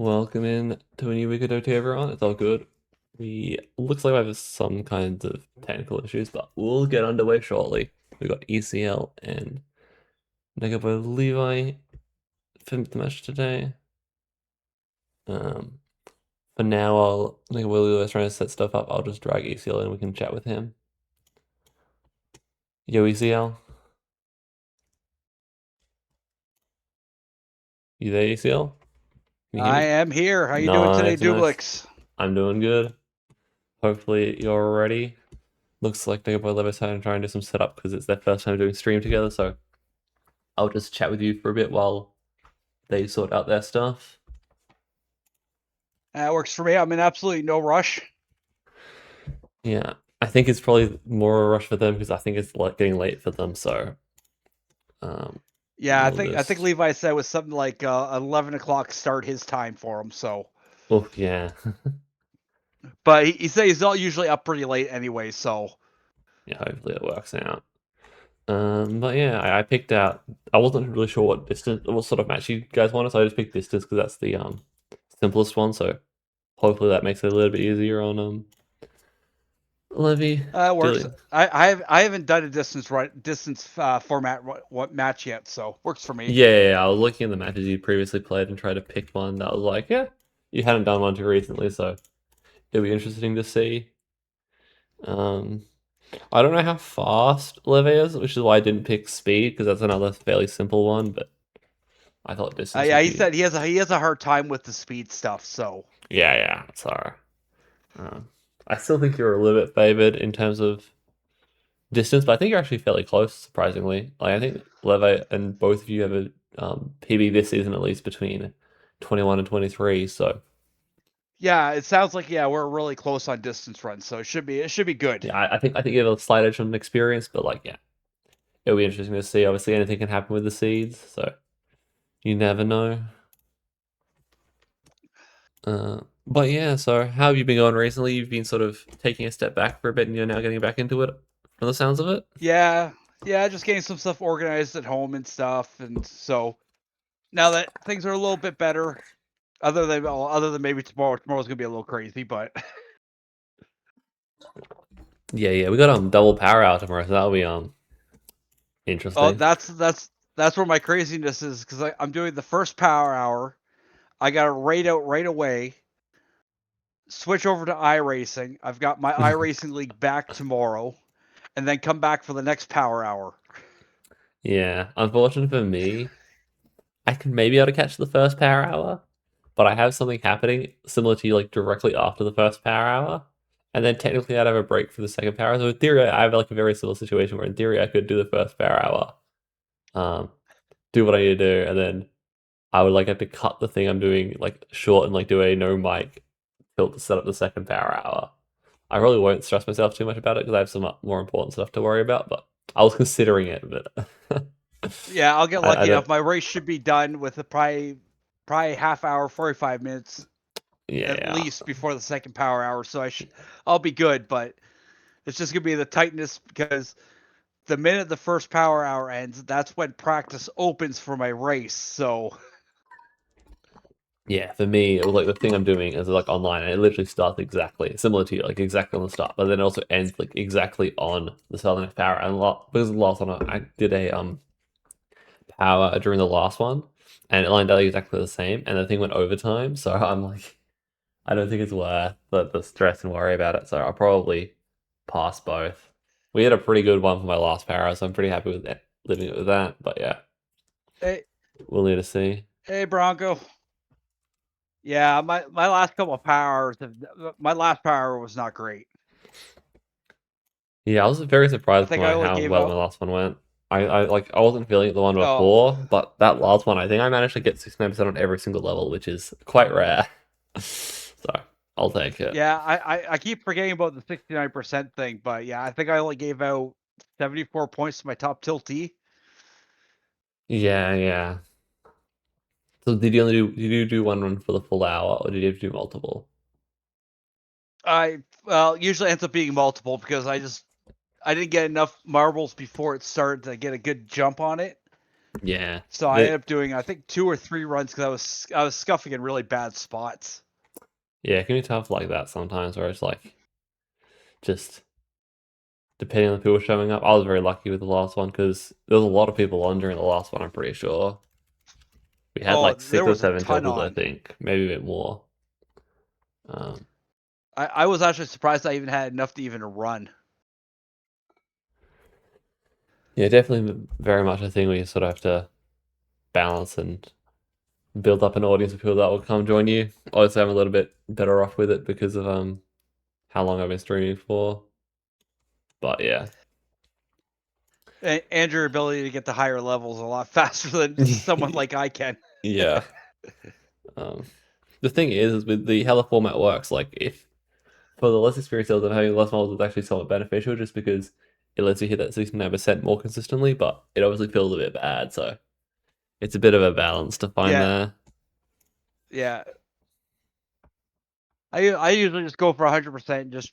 Welcome in to a new week of WTA, everyone. It's all good. We looks like we have some kinds of technical issues, but we'll get underway shortly. We got ECL and NekoboyLevi filmed the match today. For now, while NekoboyLevi is trying to set stuff up, I'll just drag ECL in and we can chat with him. Yo, ECL. You there, ECL? Can you hear I me? am here. How you doing today, Nice, nice. Dublix? I'm doing good. Hopefully you're ready. Looks like NekoboyLevi's trying to do some setup because it's their first time doing stream together, so I'll just chat with you for a bit while they sort out their stuff. That works for me. I'm in absolutely no rush. Yeah, I think it's probably more a rush for them because I think it's like getting late for them. So, Yeah, I we'll think just. Levi said it was something like 11 o'clock start his time for him. So, Oh yeah, but he said he's not usually up pretty late anyway. So, yeah. Hopefully it works out. But yeah, I picked out. I wasn't really sure what sort of match you guys wanted, so I just picked distance because that's the simplest one. So hopefully that makes it a little bit easier on Levy. it works. I haven't done a distance format what match yet, so works for me. Yeah, I was looking at the matches you previously played and tried to pick one that was like, yeah, you hadn't done one too recently, so it'll be interesting to see. Um, I don't know how fast Leve is, which is why I didn't pick speed because that's another fairly simple one. But I thought distance Yeah, would he be. said he has a hard time with the speed stuff. So, Yeah, sorry. I still think you're a little bit favored in terms of distance, but I think you're actually fairly close, surprisingly. Like I think Leve and both of you have a PB this season at least between 21 and 23, so. yeah, it sounds like we're really close on distance runs. So it should be good. Yeah, I think you have a slight edge on experience, but like yeah, it'll be interesting to see. Obviously, anything can happen with the seeds, so you never know. But yeah, so how have you been going recently? You've been sort of taking a step back for a bit, and you're now getting back into it, from the sounds of it. Yeah, yeah, just getting some stuff organized at home and stuff, and so now that things are a little bit better, other than maybe tomorrow's gonna be a little crazy, but Yeah, we got double power out tomorrow, so that'll be oh, interesting. that's where my craziness is because I'm doing the first power hour. I got to rate out right away. Switch over to iRacing. I've got my iRacing league back tomorrow, and then come back for the next power hour. Yeah, unfortunately for me, I can maybe able to catch the first power hour, but I have something happening similar to you, like directly after the first power hour, and then technically I'd have a break for the second power hour. So in theory, I have like a very similar situation where in theory I could do the first power hour, um, do what I need to do, and then I would like have to cut the thing I'm doing like short and like do a no mic tilt to set up the second power hour. I really won't stress myself too much about it because I have some more important stuff to worry about. But I was considering it, but Yeah, I'll get I lucky don't. enough. My race should be done with probably half hour, 45 minutes at Yeah, least before the second power hour, so I'll be good. But it's just gonna be the tightness because the minute the first power hour ends, that's when practice opens for my race. So yeah. For me, it was like the thing I'm doing is like online, and it literally starts exactly similar to you, like exactly on the start, but then it also ends like exactly on the southern power. And because the last one I did a power during the last one, and it lined up exactly the same, and the thing went overtime. So I'm like, I don't think it's worth the stress and worry about it. So I'll probably pass both. We had a pretty good one for my last para, so I'm pretty happy with it, living it with that. But yeah, hey, we'll need to see. hey Bronco. Yeah, my last couple of powers, my last power was not great. Yeah, I was very I surprised think I by only how gave well my out. last one went. I wasn't feeling it the one Oh, before, but that last one I think I managed to get 69% on every single level, which is quite rare. So I'll take it. yeah, I keep forgetting about the 69% thing, but yeah, I think I only gave out 74 points to my top tiltee. Yeah. So did you do one run for the full hour, or did you have to do multiple? Usually ends up being multiple because I didn't get enough marbles before it started to get a good jump on it. Yeah. So I ended up doing, I think, 2 or 3 runs because I was scuffing in really bad spots. Yeah, it can be tough like that sometimes, where it's like just depending on the people showing up. I was very lucky with the last one because there was a lot of people on during the last one. I'm pretty sure we had Oh, like there 6 or was a 7 ton tilters, I on. think, maybe a bit more. Um, I was actually surprised I even had enough to even run. yeah, definitely very much a thing where you sort of have to balance and build up an audience of people that will come join you. Obviously, I'm a little bit better off with it because of how long I've been streaming for. But yeah. And your ability to get to higher levels a lot faster than someone like I can. Yeah. Um, the thing is with the how the format works, like if for the less experienced builder, having less models is actually somewhat beneficial just because it lets you hit that 69% more consistently, but it obviously feels a bit bad, so it's a bit of a balance to find Yeah, there. yeah. I usually just go for 100%. Just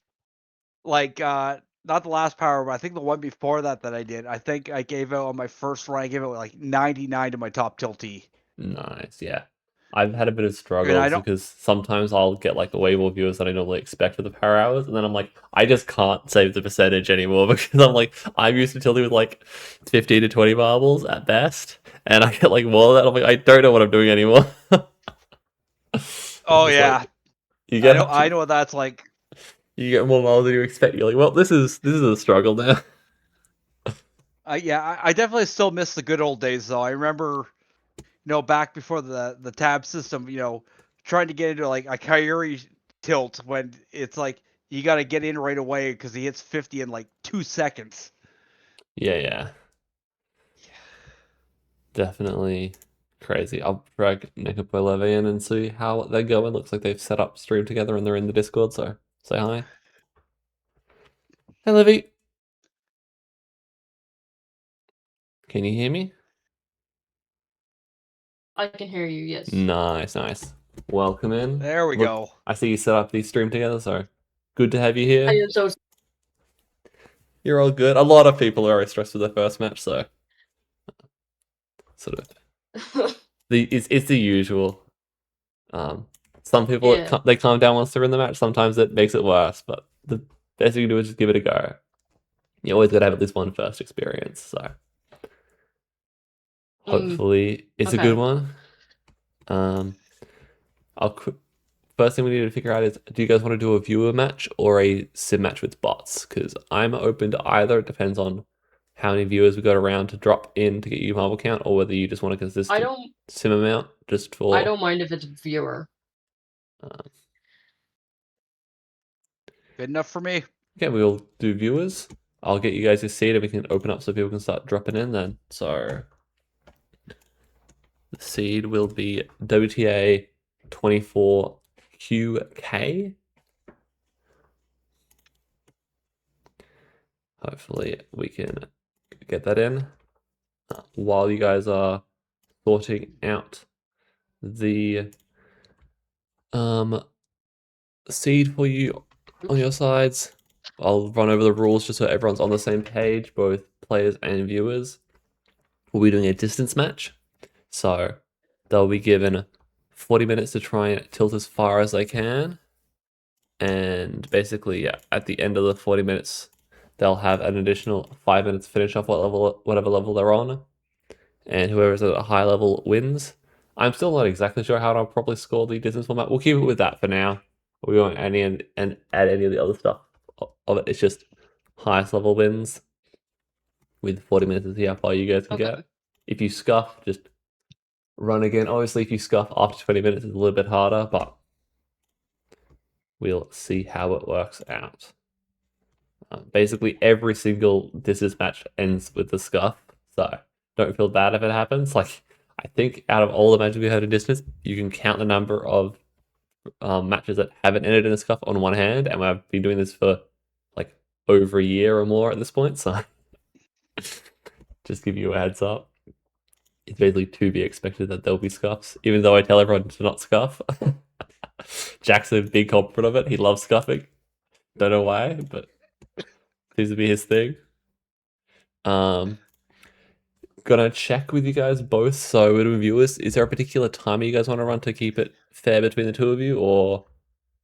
like not the last power, but I think the one before that I did. I think I gave out on my first run. I gave it like 99 to my top tilty. Nice, yeah. I've had a bit of And I struggles don't. because sometimes I'll get like way more viewers than I normally expect for the power hours, and then I'm like, I just can't save the percentage anymore because I'm like, I'm used to tilting with like 15 to 20 marbles at best, and I get like more than that. I'm like, I don't know what I'm doing anymore. It's Oh just yeah, like you get I know what that's like. you get more marbles than you expect. You're like, well, this is a struggle now. Yeah, I definitely still miss the good old days though. I remember, back before the tab system, trying to get into like a Kyrie tilt when it's like you got to get in right away because he hits 50 in like 2 seconds. Yeah, yeah, definitely crazy. I'll drag NekoboyLevi in and see how they're going. Looks like they've set up stream together and they're in the Discord, so say hi. Hey, Levy. Can you hear me? I can hear you, yes. Nice, nice. Welcome in. There we Look, go. I see you set up the stream together, so good to have you I here. am so You're all good. A lot of people are very stressed with their first match, so sort of it's the usual. Um, some people yeah. they calm down once they're in the match. Sometimes it makes it worse, but the best you can do is just give it a go. You always got to have at least one first experience, so hopefully it's a good Okay. one. Um, first thing we need to figure out is, do you guys want to do a viewer match or a sim match with bots? Because I'm open to either. It depends on how many viewers we got around to drop in to get you marble count, or whether you just want a consistent sim amount just for. I don't mind if it's viewer. Good enough for me. Okay, we'll do viewers. I'll get you guys a seed and we can open up so people can start dropping in then. So the seed will be WTA26w24. Hopefully we can get that in while you guys are sorting out the seed for you on your sides. I'll run over the rules just so everyone's on the same page, both players and viewers. We'll be doing a distance match. So they'll be given 40 minutes to try and tilt as far as they can. And basically, yeah, at the end of the 40 minutes, they'll have an additional 5 minutes to finish off whatever level they're on. And whoever's at a high level wins. I'm still not exactly sure how to properly score the distance format. We'll keep it with that for now. We won't add any and add any of the other stuff of it. It's just highest level wins with 40 minutes to see how far you guys can get. If you scuff, just run again. Obviously, if you scuff after 20 minutes, it's a little bit harder, but we'll see how it works out. Basically, every single distance match ends with the scuff, so don't feel bad if it happens. Like, I think out of all the matches we had in distance, you can count the number of matches that haven't ended in a scuff on one hand, and we've been doing this for like over a year or more at this point, so just give you a heads up. It's basically to be expected that there'll be scuffs, even though I tell everyone to not scuff. Jack's a big culprit of it. He loves scuffing. Don't know why, but seems to be his thing. gonna check with you guys both. So, with viewers, is there a particular timer you guys want to run to keep it fair between the two of you, or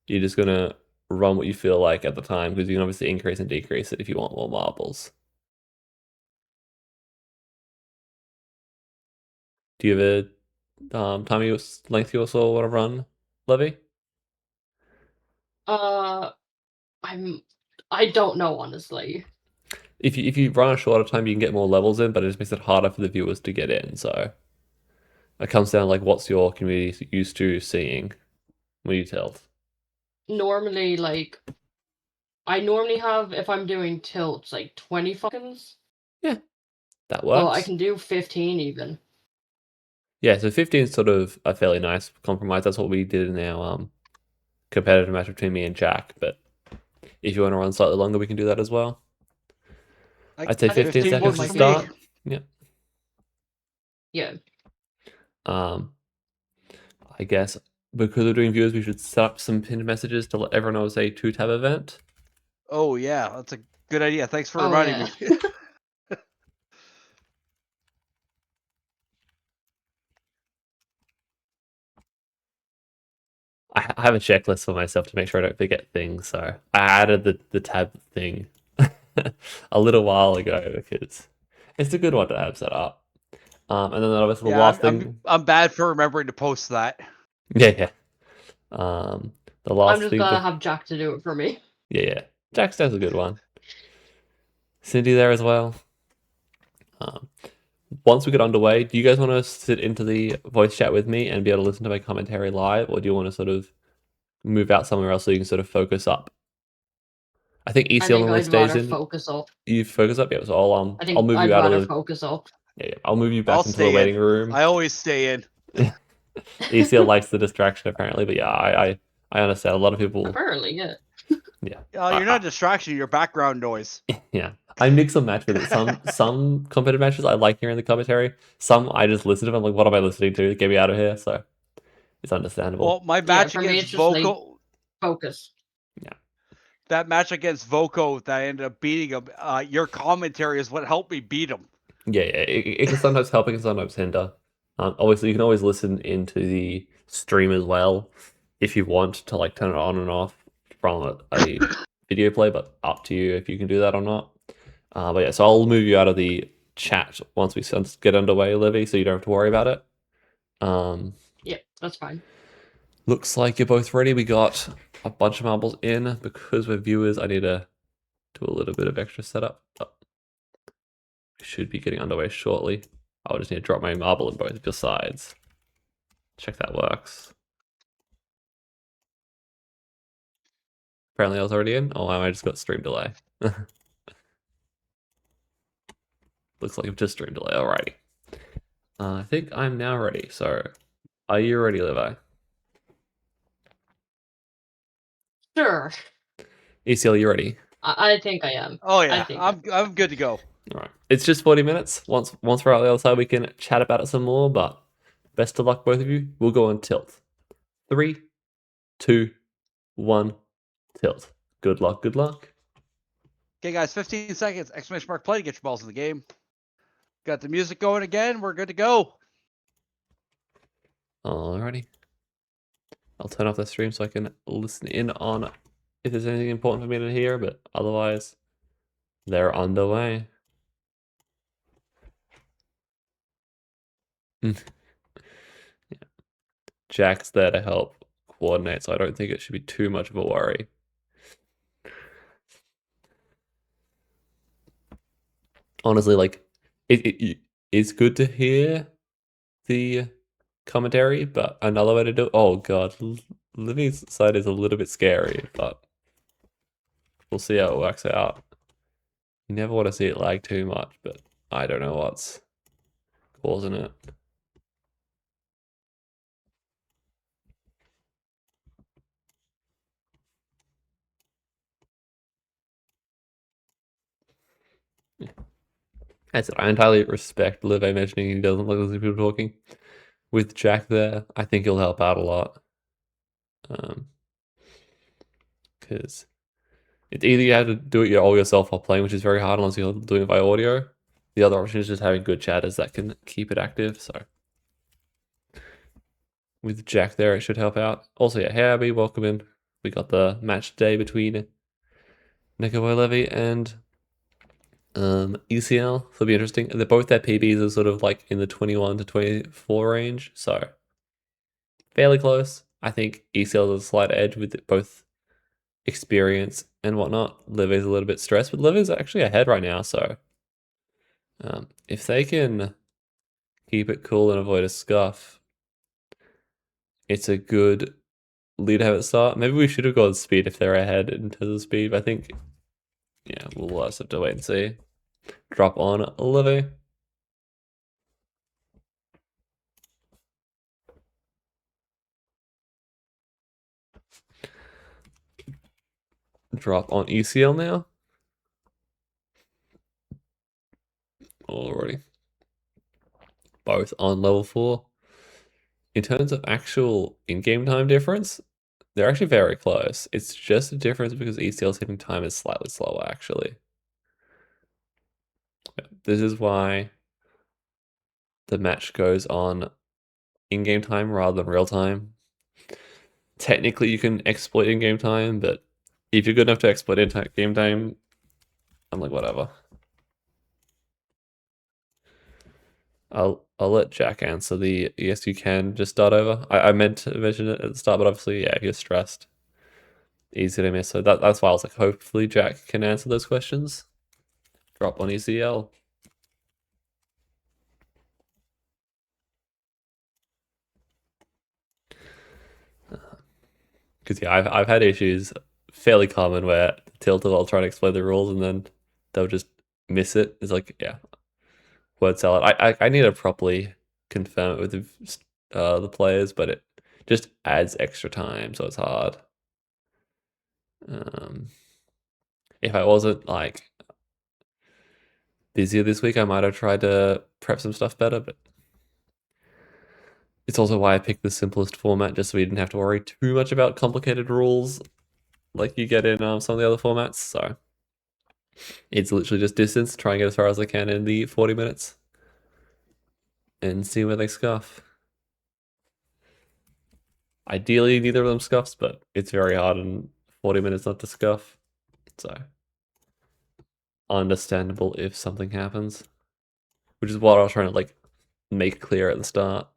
you're just gonna run what you feel like at the time? Because you can obviously increase and decrease it if you want more marbles. Do you have a time length you also want to run, Levy? I don't know, honestly. If you run a shorter time, you can get more levels in, but it just makes it harder for the viewers to get in. So it comes down to, like, what's your community used to seeing when you tilt? Normally, like, I normally have, if I'm doing tilts, like 20 seconds. Yeah, that Well, works. I can do 15 even. Yeah, so 15 is sort of a fairly nice compromise. That's what we did in our competitive match between me and Jack. But if you want to run slightly longer, we can do that as well. I'd say 15 15 seconds works to for me. start. Yeah. Yeah. I guess because we're doing viewers, we should set up some pinned messages to let everyone know it's a 2-tab event. Oh yeah, that's a good idea. Thanks for Oh, reminding yeah. me. I have a checklist for myself to make sure I don't forget things, so I added the tab thing a little while ago because it's a good one to have set up. And then obviously the Yeah, last thing. I'm bad for remembering to post that. Yeah. The I'm last just thing. gonna have Jack to do it for me. Yeah. Jack's does a good one. Cindy there as well. Once we get underway, do you guys want to sit into the voice chat with me and be able to listen to my commentary live, or do you want to sort of move out somewhere else so you can sort of focus up? I think I ECL think normally I'd stays rather in. focus up. You focus up, yeah. So I'll I think move I'd you out of rather the. focus up. Yeah, I'll move you back I'll into the stay waiting in. room. I always stay in. ECL likes the distraction apparently, but yeah, I understand. A lot of people. Apparently, yeah. Yeah. You're not a distraction. You're background noise. Yeah, I mix and match with it. Some competitive matches I like hearing the commentary. Some I just listen to. I'm like, what am I listening to? Get me out of here. So it's understandable. Well, my Yeah, match for me, against it's just like Voco, focus. that match against Voco that I ended up beating him. Your commentary is what helped me beat him. Yeah. It can sometimes help. It can sometimes hinder. Obviously, you can always listen into the stream as well if you want to, like, turn it on and off from a video play. But up to you if you can do that or not. But yeah, so I'll move you out of the chat once we get underway, Livy, so you don't have to worry about it. Yeah, that's fine. Looks like you're both ready. We got a bunch of marbles in. Because we're viewers, I need to do a little bit of extra setup. Oh, we should be getting underway shortly. I'll just need to drop my marble in both of your sides. Check that works. Apparently I was already in. Oh, I just got stream delay. Looks like I've just stream delay. Alrighty. I think I'm now ready. So, are you ready, Levi? Sure. ECL, you ready? I think I am. Oh I yeah, think I'm good to go. All right. It's just 40 minutes. Once we're out the other side, we can chat about it some more. But best of luck, both of you. We'll go on tilt. 3, 2, 1, tilt. Good luck. Good luck. Okay, guys, 15 seconds! Exclamation mark play to get your balls in the game. Got the music going again. We're good to go. Alrighty. I'll turn off the stream so I can listen in on if there's anything important for me to hear. But otherwise, they're underway. Yeah. Jack's there to help coordinate, so I don't think it should be too much of a worry. Honestly, like, it's good to hear the commentary, but another way to do it. Oh god, Livy's side is a little bit scary, but we'll see how it works out. You never want to see it lag too much, but I don't know what's causing it. I said I entirely respect Liv mentioning he doesn't like listening to people talking. With Jack there, I think he'll help out a lot. Because it's either you have to do it all yourself while playing, which is very hard unless you're doing it by audio, The other option is just having good chatters that can keep it active. So with Jack there, it should help out. Also, yeah, hey Abby, welcome in. We got the match today between NekoboyLevi and ecl. So it'll be interesting. They're both their PBs are sort of like in the 21 to 24 range. So fairly close. I think ecl has a slight edge with both experience and whatnot. Levi's a little bit stressed, but Levi's actually ahead right now. So if they can keep it cool and avoid a scuff, it's a good lead to have it start. Maybe we should have gone speed if they're ahead in terms of speed, but I think, yeah, we'll just have to wait and see. Drop on Levi. Drop on ecl now. Already. Both on level 4. In terms of actual in-game time difference, they're actually very close. It's just a difference because ecl's hitting time is slightly slower, actually. This is why the match goes on in-game time rather than real time. Technically, you can exploit in-game time, but if you're good enough to exploit in-game time, I'm like, whatever. I'll let Jack answer the yes you can just start over. I meant to mention it at the start, but obviously, yeah, you're stressed. Easy to miss. So that's why I was like, hopefully Jack can answer those questions. Drop on ecl. Because yeah, I've had issues fairly common where Tilter will try to explain the rules and then they'll just miss it. It's like, yeah, word salad. I need to properly confirm it with the players, but it just adds extra time, so it's hard. If I wasn't like busier this week, I might have tried to prep some stuff better, but it's also why I picked the simplest format, just so we didn't have to worry too much about complicated rules like you get in some of the other formats. So it's literally just distance, try and get as far as I can in the 40 minutes and see where they scuff. Ideally, neither of them scuffs, but it's very hard in 40 minutes not to scuff. So understandable if something happens, which is what I was trying to like make clear at the start.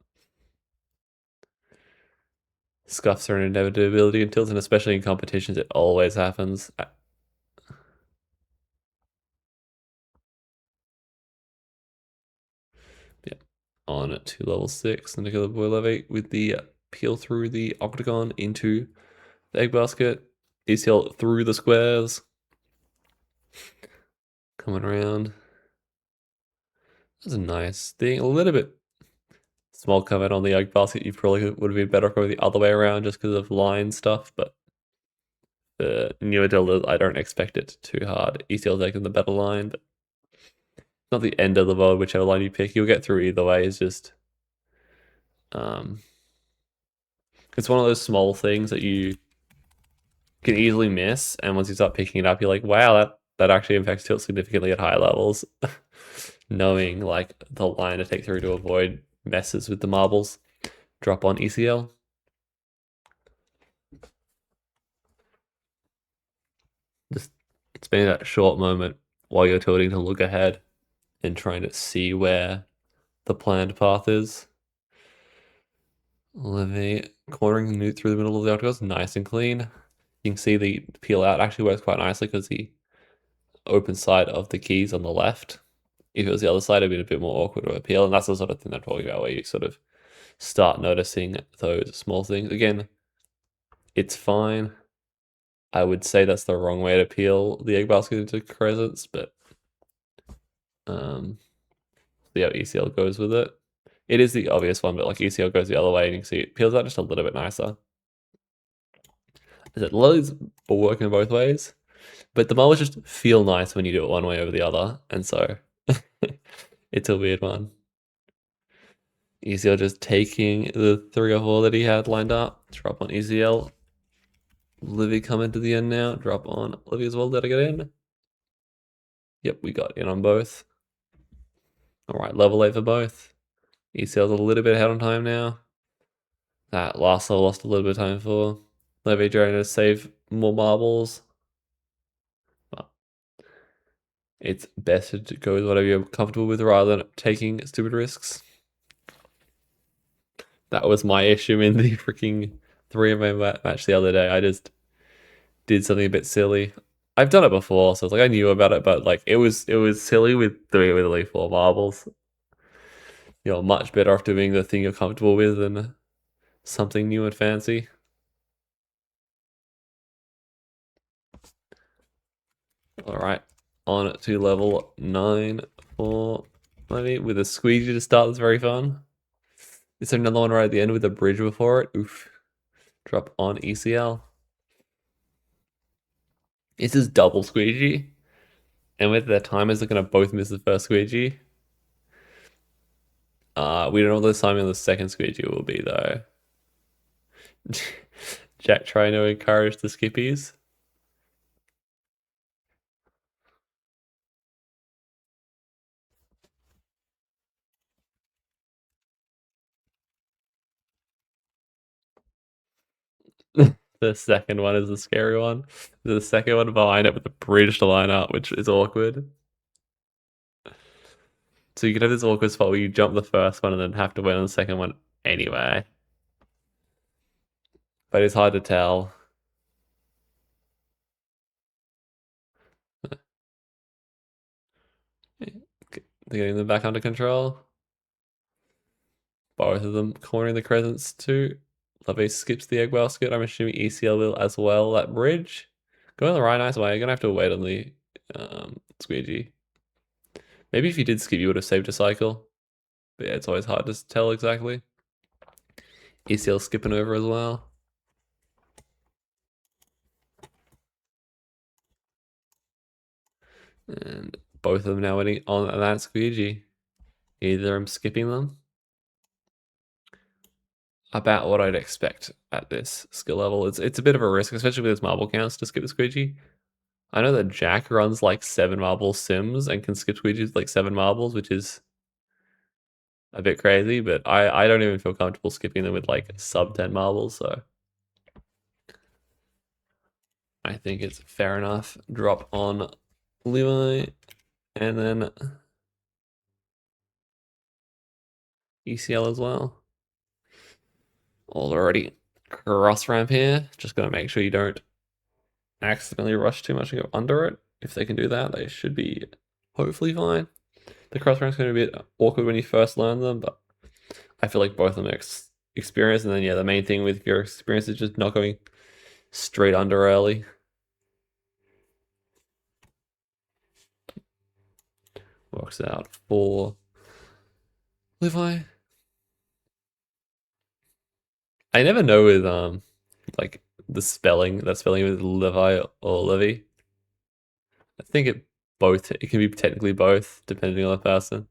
Scuffs are an inevitability in tilts, and especially in competitions, it always happens. Yeah, on to level 6, the NekoboyLevi with the peel through the octagon into the egg basket. ecl through the squares. Coming around. That's a nice thing. A little bit small comment on the egg basket. You probably would have been better going the other way around just because of line stuff, but the newer Delta, I don't expect it too hard. ecl taking the better line, but not the end of the world, whichever line you pick. You'll get through either way. It's just it's one of those small things that you can easily miss, and once you start picking it up, you're like, wow, that actually impacts tilt significantly at high levels. Knowing like the line to take through to avoid messes with the marbles. Drop on ecl. Just spending that short moment while you're tilting to look ahead and trying to see where the planned path is. Levi cornering the newt through the middle of the octagon, nice and clean. You can see the peel out actually works quite nicely because the open side of the keys on the left. If it was the other side, it'd be a bit more awkward to appeal, and that's the sort of thing I'm talking about where you sort of start noticing those small things. Again, it's fine. I would say that's the wrong way to peel the egg basket into crescents, but yeah, ecl goes with it. It is the obvious one, but like ecl goes the other way, and you can see it peels out just a little bit nicer. A lot of these will work in both ways, but the marbles just feel nice when you do it one way over the other, and so it's a weird one. ecl just taking the 3 or 4 that he had lined up. Drop on ecl. Livy coming to the end now. Drop on Livy as well. Did I get in? Yep, we got in on both. Alright, level 8 for both. ECL's a little bit ahead on time now. That last level lost a little bit of time for Levi trying to save more marbles. But it's better to go with whatever you're comfortable with rather than taking stupid risks. That was my issue in the freaking 3-man match the other day. I just did something a bit silly. I've done it before, so it's like I knew about it, but like it was silly with doing it with only 4 marbles. You're much better off doing the thing you're comfortable with than something new and fancy. Alright, on to level 9 for Levi with a squeegee to start. That's very fun. Is there another one right at the end with a bridge before it? Oof. Drop on ECL. This is double squeegee. And with their timers, they're going to both miss the first squeegee. We don't know what the timing on the second squeegee will be, though. Jack trying to encourage the skippies. The second one is the scary one. The second one behind it with the bridge to line up, which is awkward. So you could have this awkward spot where you jump the first one and then have to wait on the second one anyway. But it's hard to tell. They're getting them back under control. Both of them cornering the crescents too. Levi skips the egg basket. I'm assuming ECL will as well at bridge. Going the right nice way. You're gonna have to wait on the squeegee. Maybe if you did skip, you would have saved a cycle. But yeah, it's always hard to tell exactly. ECL skipping over as well. And both of them now waiting on that squeegee. Either I'm skipping them. About what I'd expect at this skill level. It's a bit of a risk, especially with its marble counts, to skip the squeegee. I know that Jack runs like 7 marble sims and can skip squeegees like 7 marbles, which is a bit crazy, but I don't even feel comfortable skipping them with like sub 10 marbles, so I think it's fair enough. Drop on Levi and then ECL as well. Already cross ramp here. Just gotta make sure you don't accidentally rush too much and go under it. If they can do that, they should be hopefully fine. The cross ramp's going to be a bit awkward when you first learn them, but I feel like both of them are experienced. And then, yeah, the main thing with your experience is just not going straight under early. Works out for Levi. I never know with like the spelling, that spelling with Levi or Levi. I think it can be technically both, depending on the person.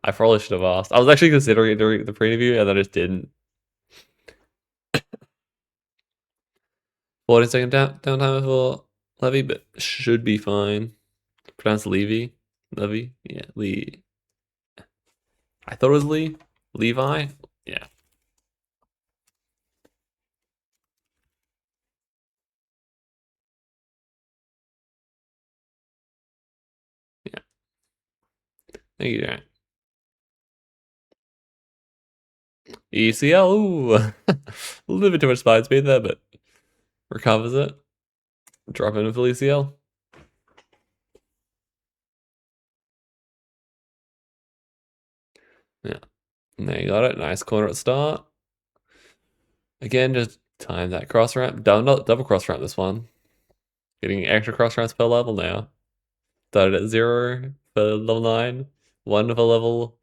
I probably should have asked. I was actually considering it during the preview, and then I just didn't. 40-second downtime for Levi, but should be fine. Pronounced Levi. Levi? Yeah, Lee. I thought it was Lee. Levi? Yeah. Yeah. Thank you, Jack. ECL, ooh. A little bit too much spine speed there, but recovers it. Drop in with ECL. Yeah. There you got it. Nice corner at start. Again, just time that cross ramp. Double cross ramp this one. Getting extra cross ramps per level now. Started at 0 for level 9, 1 for level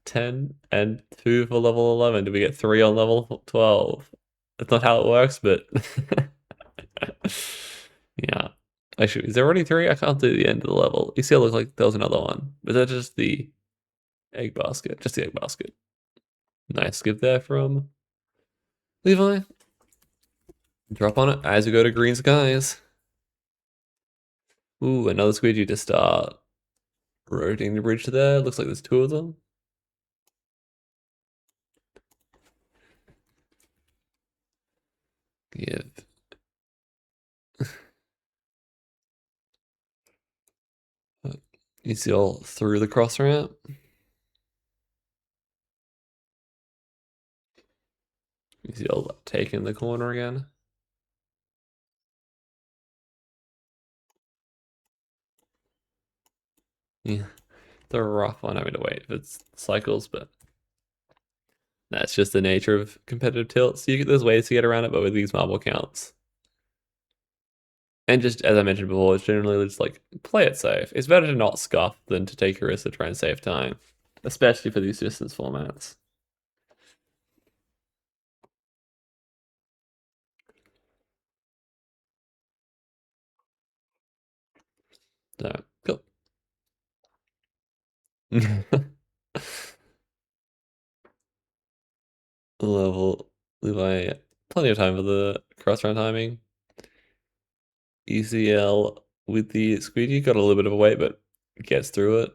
10, and 2 for level 11. Do we get 3 on level 12? That's not how it works, but yeah. Actually, is there already 3? I can't see the end of the level. You see, it looks like there was another one. Was that just the egg basket? Just the egg basket. Nice skip there from Levi. Drop on it as we go to green skies. Ooh, another squeegee to start. Rotating the bridge to there. Looks like there's two of them. Give. You see all through the cross ramp. You see all taking the corner again. Yeah, the rough one having to wait for cycles, but that's just the nature of competitive tilts. There's ways to get around it, but with these marble counts. And just as I mentioned before, it's generally just like play it safe. It's better to not scuff than to take a risk to try and save time, especially for these distance formats. So, cool. Level Levi, plenty of time for the cross run timing. ECL with the squeegee got a little bit of a wait, but gets through it.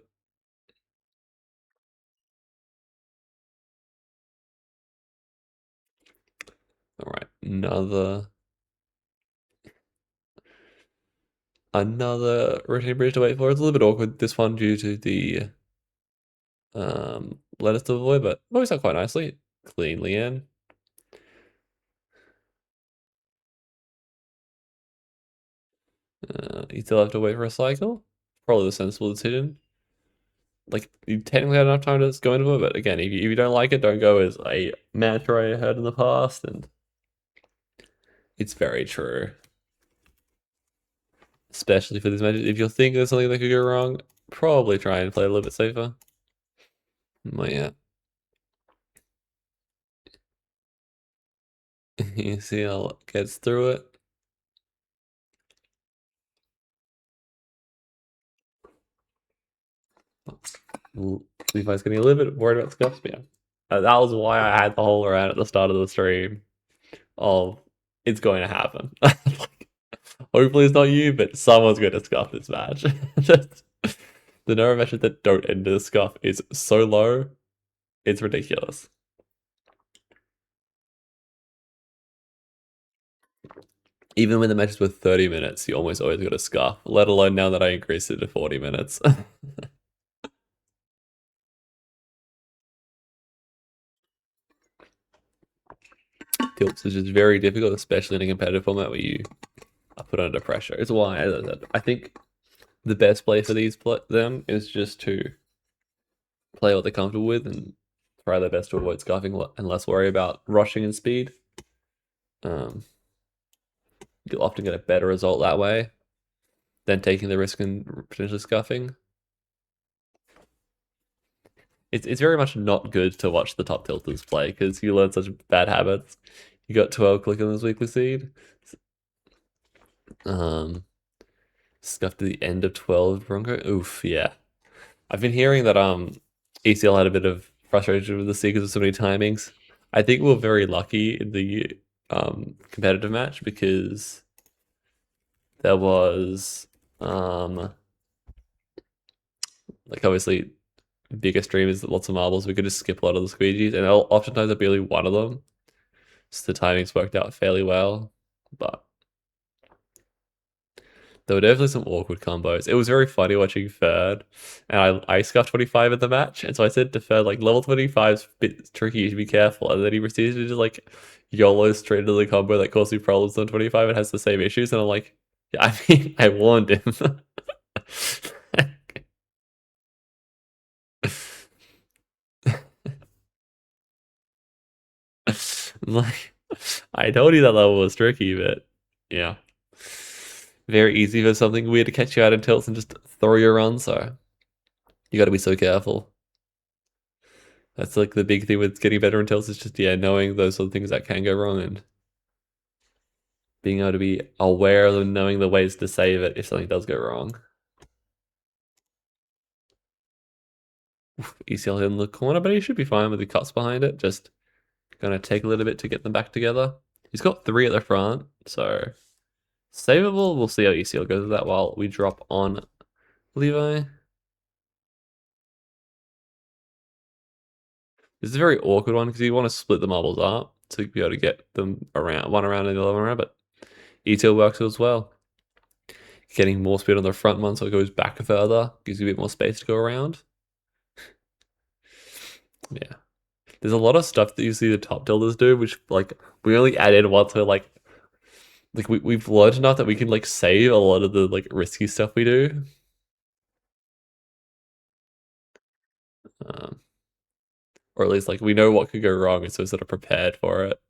All right, another rotating bridge to wait for. It's a little bit awkward, this one, due to the lettuce to avoid, but works out quite nicely. Cleanly in. You still have to wait for a cycle. Probably the sensible decision. Like, you technically had enough time to go into it, but again, if you don't like it, don't go as a mantra I heard in the past, and it's very true. Especially for these matches. If you're thinking there's something that could go wrong, probably try and play a little bit safer. But yeah. UCL gets through it. Levi's getting a little bit worried about scuffs, but yeah. That was why I had the whole around at the start of the stream of it's going to happen. Like, hopefully it's not you, but someone's going to scuff this match. The number of matches that don't end in a scuff is so low, it's ridiculous. Even when the matches were 30 minutes, you almost always got a scuff, let alone now that I increased it to 40 minutes. Tilts is just very difficult, especially in a competitive format where you are put under pressure. It's why, as I said, I think the best play for them is just to play what they're comfortable with and try their best to avoid scuffing and less worry about rushing and speed. You'll often get a better result that way than taking the risk and potentially scuffing. It's very much not good to watch the top tilters play because you learn such bad habits. You got 12 click on this weekly seed. Scuffed to the end of 12 Bronco. Oof, yeah. I've been hearing that ECL had a bit of frustration with the seed because of so many timings. I think we're very lucky in the competitive match because there was like obviously bigger streamers, lots of marbles. We could just skip a lot of the squeegees, and oftentimes it'd be only one of them. So the timings worked out fairly well, but there were definitely some awkward combos. It was very funny watching Third, and I scuffed 25 in the match, and so I said to Third, like, level 25 is a bit tricky, you should be careful. And then he proceeded to just like YOLO straight into the combo that caused me problems on 25 and has the same issues, and I'm like, yeah, I mean, I warned him. Like, I told you that level was tricky, but yeah. Very easy for something weird to catch you out in tilts and just throw your run, so you gotta be so careful. That's like the big thing with getting better in tilts is just, yeah, knowing those sort of things that can go wrong and being able to be aware of and knowing the ways to save it if something does go wrong. ECL in the corner, but he should be fine with the cuts behind it. Just gonna take a little bit to get them back together. He's got 3 at the front, so savable. We'll see how ECL goes with that while we drop on Levi. This is a very awkward one because you want to split the marbles up to be able to get them around one around and the other around, but ecl works as well. Getting more speed on the front one so it goes back further, gives you a bit more space to go around. Yeah. There's a lot of stuff that you see the top tilters do, which like we only add in once we're like we've learned enough that we can like save a lot of the like risky stuff we do. Or at least like we know what could go wrong, and so we're sort of prepared for it.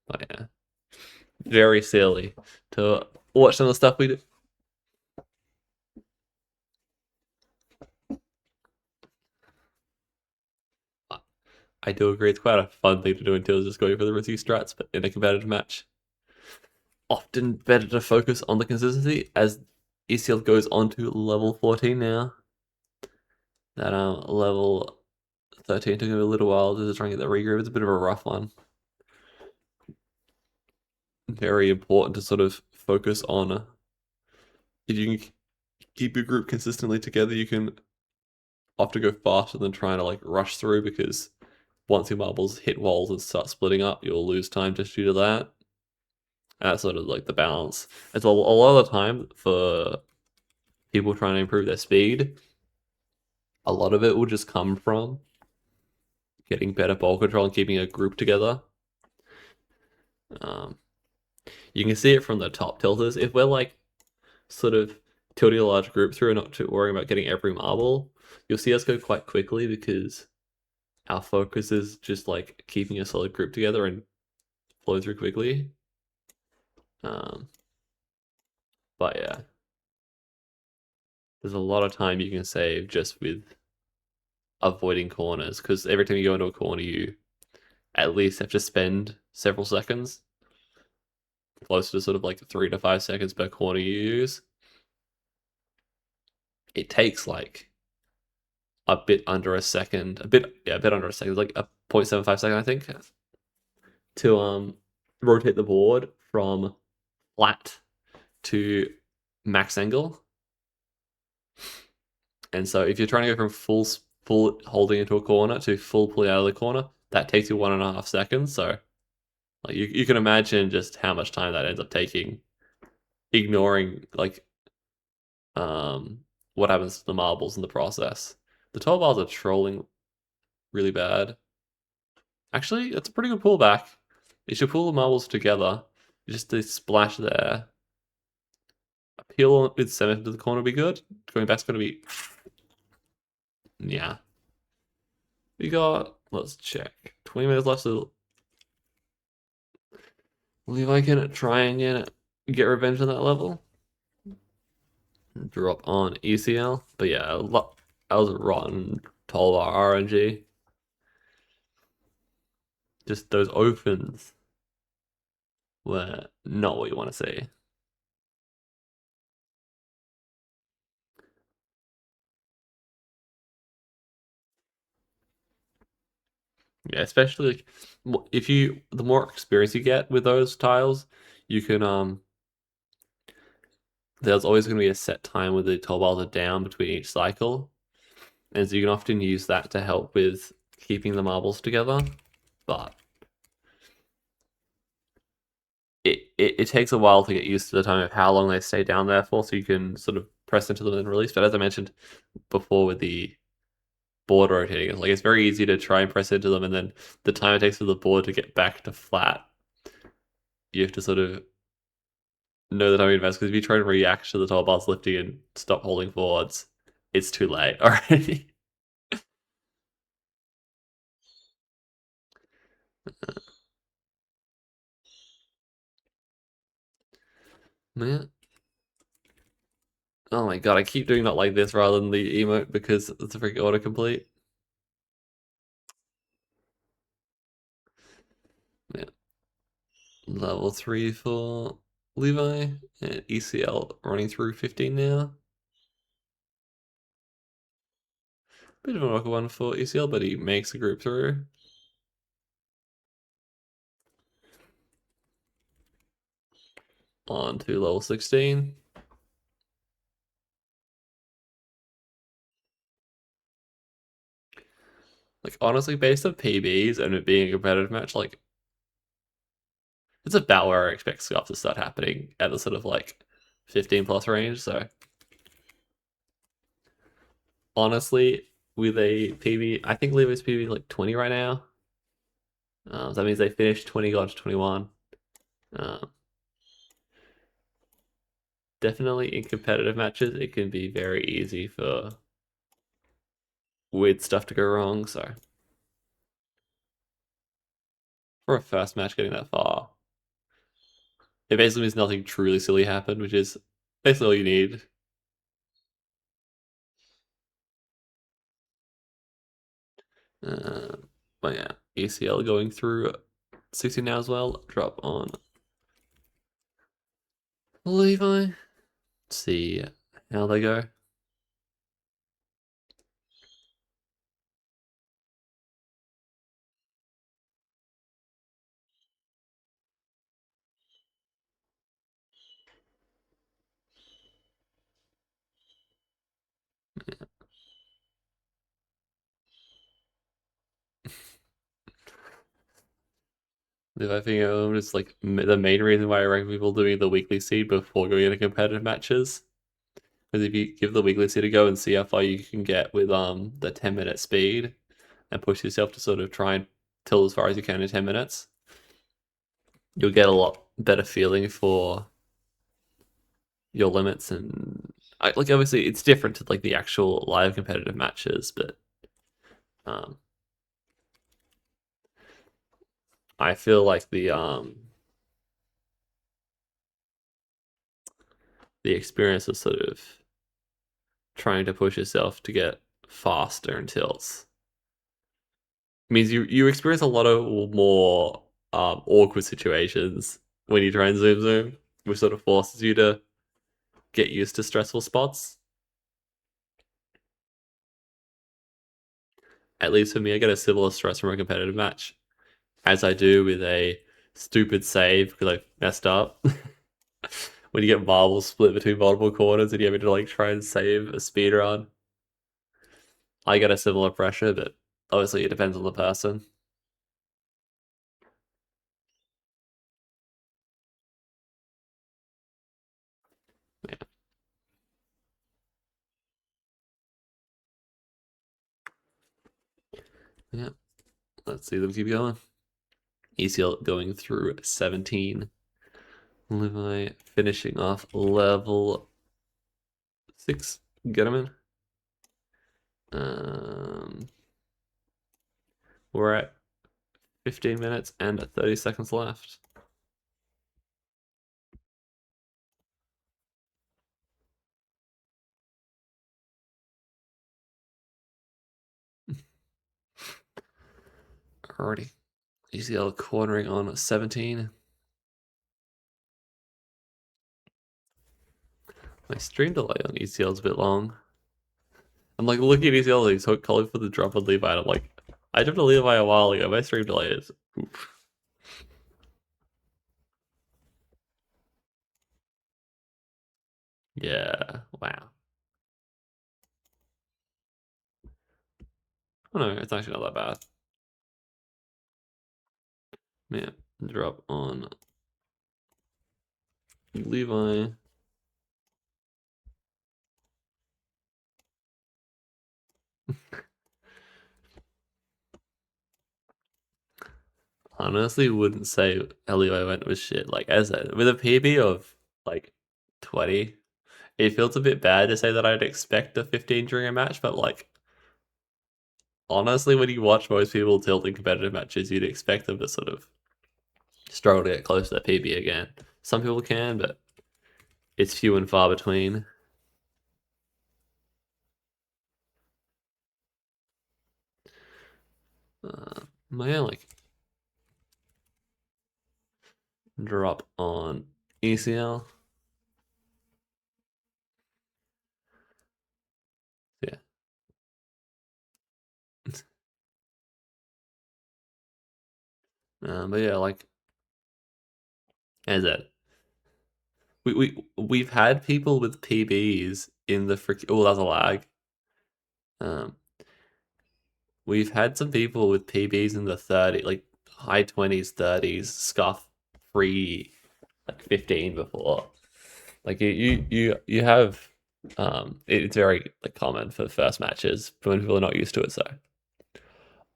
But yeah, very silly to watch some of the stuff we do. I do agree, it's quite a fun thing to do until just going for the risky strats, but in a competitive match, often better to focus on the consistency as ecl goes on to level 14 now. That level 13 took him a little while to try and get that regroup. It's a bit of a rough one. Very important to sort of focus on. If you can keep your group consistently together, you can often go faster than trying to like rush through, because once your marbles hit walls and start splitting up, you'll lose time just due to that. And that's sort of like the balance. It's a lot of the time for people trying to improve their speed, a lot of it will just come from getting better ball control and keeping a group together. You can see it from the top tilters. If we're like sort of tilting a large group through and not too worrying about getting every marble, you'll see us go quite quickly because our focus is just like keeping a solid group together and flow through quickly. But yeah, there's a lot of time you can save just with avoiding corners, because every time you go into a corner, you at least have to spend several seconds, close to sort of like 3 to 5 seconds per corner you use. It takes like a bit under a second, a bit under a second, like a 0.75 second, I think, to rotate the board from flat to max angle. And so if you're trying to go from full holding into a corner to full pulling out of the corner, that takes you 1.5 seconds. So like you can imagine just how much time that ends up taking, ignoring like what happens to the marbles in the process. The 12 bars are trolling really bad. Actually, it's a pretty good pullback. You should pull the marbles together. Just a splash there. A peel with cement into the corner would be good. Going back's going to be... Yeah. We got... Let's check. 20 minutes left, so... Levi can try and get revenge on that level. Drop on ecl. But yeah, that was a rotten 12-bar RNG. Just those opens were not what you want to see. Yeah, especially like if the more experience you get with those tiles, you can there's always going to be a set time where the tall bars are down between each cycle, and so you can often use that to help with keeping the marbles together. But it takes a while to get used to the time of how long they stay down there for, so you can sort of press into them and release. But as I mentioned before with the board rotating, like it's very easy to try and press into them, and then the time it takes for the board to get back to flat, you have to sort of know the time you invest, because if you try and react to the tall bars lifting and stop holding forwards, it's too late already. Man. Oh my god, I keep doing that like this rather than the emote because it's a freaking autocomplete. Yeah. Level 3 for Levi, and ecl running through 15 now. Bit of an awkward one for ecl, but he makes the group through. On to level 16. Like, honestly, based on PBs and it being a competitive match, like, it's about where I expect stuff to start happening at the sort of, like, 15 plus range, so. Honestly, with a PB, I think Levi's PB is like 20 right now. So that means they finished 20, got to 21. Definitely in competitive matches, it can be very easy for weird stuff to go wrong, so. For a first match getting that far, it basically means nothing truly silly happened, which is basically all you need. But yeah, ACL going through 60 now as well. Drop on Levi. Let's see how they go. If I think it's like the main reason why I recommend people doing the weekly seed before going into competitive matches. Because if you give the weekly seed a go and see how far you can get with the 10-minute speed and push yourself to sort of try and tilt as far as you can in 10 minutes, you'll get a lot better feeling for your limits. And like, obviously it's different to like the actual live competitive matches, but I feel like the experience of sort of trying to push yourself to get faster in tilts means you experience a lot of more awkward situations when you try and zoom, which sort of forces you to get used to stressful spots. At least for me, I get a similar stress from a competitive match as I do with a stupid save because I messed up. When you get marbles split between multiple corners and you have to like try and save a speed run, I get a similar pressure, but obviously it depends on the person. Yeah. Yeah. Let's see them keep going. ACL going through 17. Levi finishing off level 6. Get him in. We're at 15 minutes and 30 seconds left. Alrighty. ACL cornering on 17. My stream delay on ECL is a bit long. I'm like looking at ECL, he's so calling for the drop on Levi, and I'm like, I dropped a Levi a while ago. My stream delay is oof. Yeah, wow. Oh no, it's actually not that bad. Man, drop on Levi. Honestly, wouldn't say Levi went with shit. Like, as I said, with a PB of like 20, it feels a bit bad to say that I'd expect a 15 during a match, but like, honestly, when you watch most people tilt in competitive matches, you'd expect them to sort of struggle to get close to that PB again. Some people can, but it's few and far between. Yeah, like drop on ECL. Yeah. But yeah, like as that we've had people with PBs in the frick. Oh, that's a lag. Um, we've had some people with PBs in the 30, like high 20s, 30s, scuff free like 15 before. Like you have it's very like common for first matches when people are not used to it. So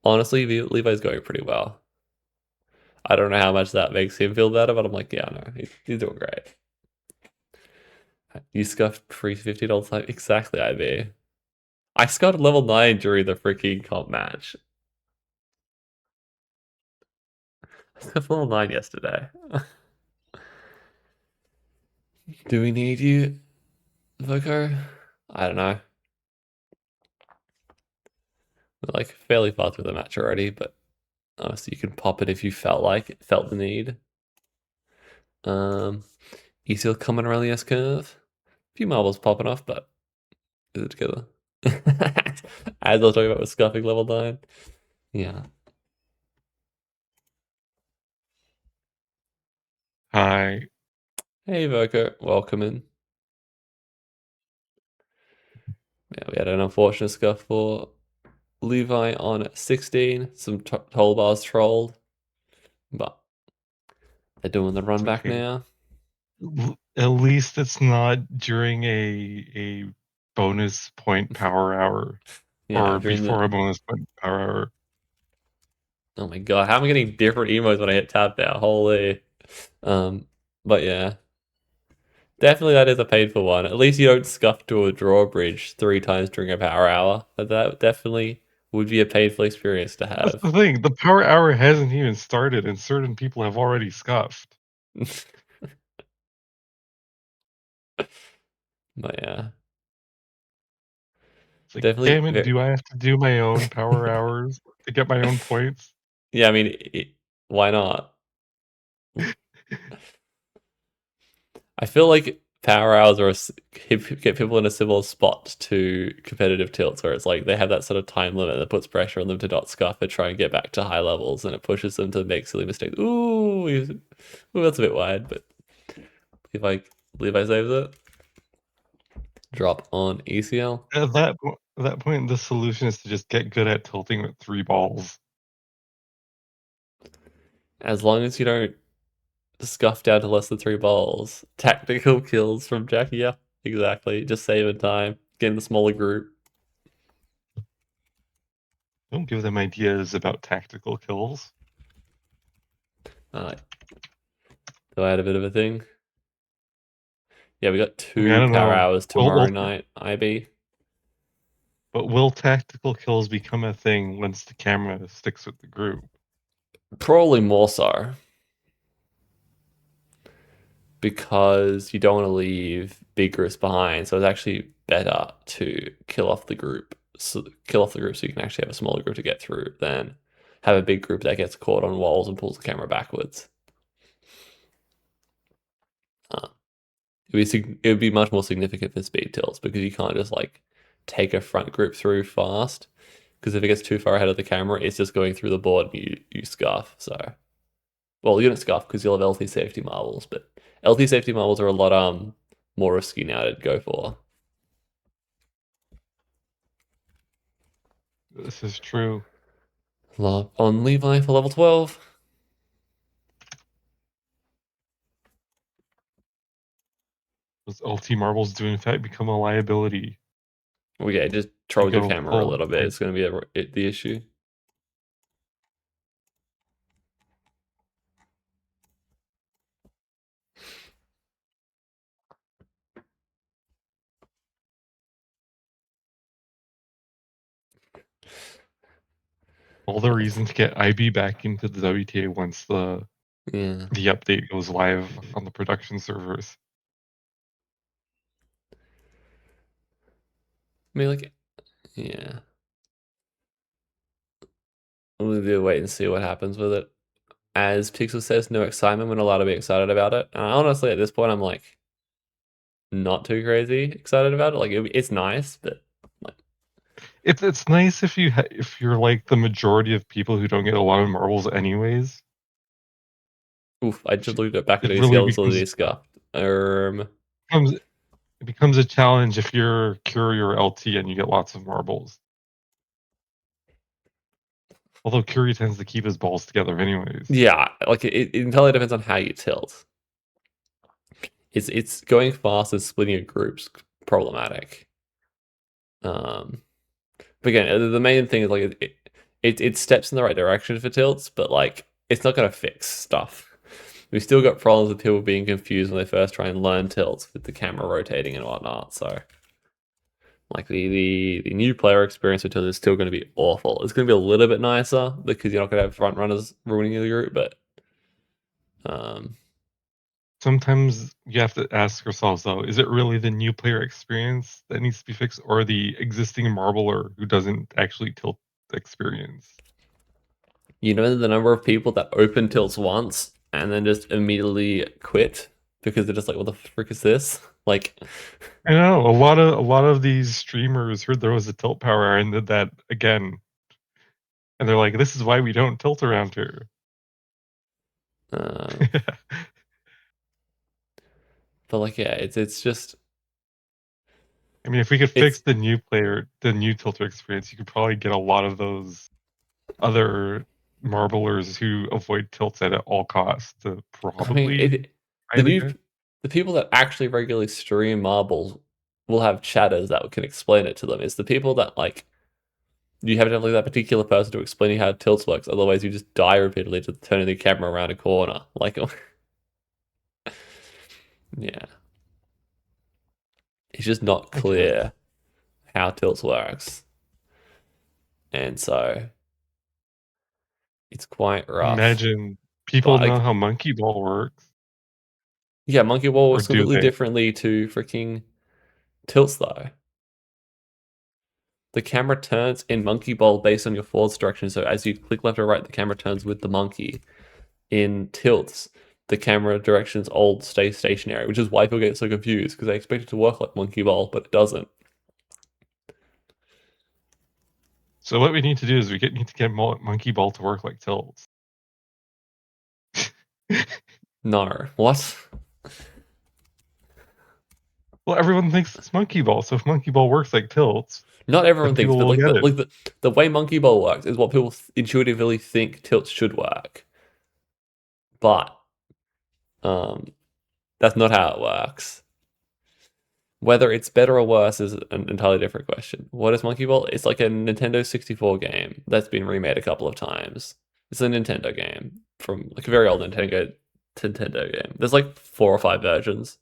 honestly, Levi's going pretty well. I don't know how much that makes him feel better, but I'm like, yeah, no, he's doing great. You scuffed free $50 time. Exactly, IB. I scuffed level 9 during the freaking comp match. I scuffed level 9 yesterday. Do we need you, Voco? I don't know. We're like fairly far through the match already, but obviously you can pop it if you felt the need. Ecl coming around the S curve. A few marbles popping off, but is it together? As I was talking about with scuffing level 9. Yeah. Hi. Hey Voco, welcome in. Yeah, we had an unfortunate scuff for Levi on 16. Some toll bars trolled, but they're doing the run back Okay. now. At least it's not during a bonus point power hour, Yeah, or before a bonus point power hour. Oh my god, how am I getting different emotes when I hit tab now? Holy. But yeah. Definitely that is a painful one. At least you don't scuff to a drawbridge 3 times during a power hour. That definitely would be a painful experience to That's have. the thing. The power hour hasn't even started, and certain people have already scuffed. But yeah. It's like, Definitely. damn it, do I have to do my own power hours to get my own points? Yeah, I mean, why not? I feel like power hours get people in a similar spot to competitive tilts, where it's like they have that sort of time limit that puts pressure on them to not scuff and try and get back to high levels, and it pushes them to make silly mistakes. Ooh, that's a bit wide, but if Levi saves it, drop on ECL. At that point, the solution is to just get good at tilting with 3 balls. As long as you don't scuff down to less than 3 balls. Tactical kills from Jackie, yeah, exactly. Just saving time, getting the smaller group. Don't give them ideas about tactical kills. Do I had a bit of a thing? Yeah, we got I mean, I two don't power know. hours tomorrow night, IB. But will tactical kills become a thing once the camera sticks with the group? Probably more so. Because you don't want to leave big groups behind, so it's actually better to kill off the group. So you can actually have a smaller group to get through than have a big group that gets caught on walls and pulls the camera backwards. It would be much more significant for speed tilts because you can't just like take a front group through fast. Because if it gets too far ahead of the camera, it's just going through the board and you scuff. So, well, you don't scuff because you'll have LT safety marbles, but LT safety marbles are a lot more risky now to go for. This is true. On Levi for level 12. Those LT marbles do in fact become a liability. Well, yeah, just troll your go camera a full little bit. height. It's going to be the issue. All the reason to get IB back into the WTA once the update goes live on the production servers. I mean, like, yeah. We'll wait and see what happens with it. As Pixel says, no excitement. We're not allowed to be excited about it. And honestly, at this point, I'm like, not too crazy excited about it. Like, it's nice, but like, it's nice if you're like the majority of people who don't get a lot of marbles anyways. oof! I just looked back at It really ACL and scuffed. It becomes a challenge if you're Curie or LT and you get lots of marbles. Although Curie tends to keep his balls together anyways. Yeah, like it entirely depends on how you tilt. It's going fast and splitting your groups problematic. But again, the main thing is like it steps in the right direction for tilts, but like it's not gonna fix stuff. We've still got problems with people being confused when they first try and learn tilts with the camera rotating and whatnot. So, like the new player experience with tilt is still going to be awful. It's going to be a little bit nicer because you're not going to have front runners ruining your group, but sometimes you have to ask yourselves though, is it really the new player experience that needs to be fixed, or the existing marbler who doesn't actually tilt experience? You know the number of people that open tilts once and then just immediately quit because they're just like, what the frick is this? Like, I know a lot of these streamers heard there was a tilt power and did that again, and they're like, "This is why we don't tilt around here." but like, yeah, it's just. I mean, if we could fix the new tilter experience, you could probably get a lot of those other marblers who avoid tilts at all costs to probably the people that actually regularly stream marbles will have chatters that can explain it to them. It's the people that like you have to have like that particular person to explain how tilts works. Otherwise, you just die repeatedly to turning the camera around a corner. Like, yeah, it's just not clear how tilts works, and so it's quite rough. Imagine people know how monkey ball works. Yeah, monkey ball works completely differently to freaking tilts though. The camera turns in monkey ball based on your forwards direction. So as you click left or right, the camera turns with the monkey. In tilts, the camera directions old stay stationary, which is why people get so confused because they expect it to work like monkey ball, but it doesn't. So what we need to do is need to get monkey ball to work like tilts. No, what? Well, everyone thinks it's monkey ball, so if monkey ball works like tilts, not everyone thinks, but like the way monkey ball works is what people intuitively think tilts should work. But that's not how it works. Whether it's better or worse is an entirely different question. What is Monkey Ball? It's like a Nintendo 64 game that's been remade a couple of times. It's a Nintendo game from like a very old Nintendo game. There's like 4 or 5 versions.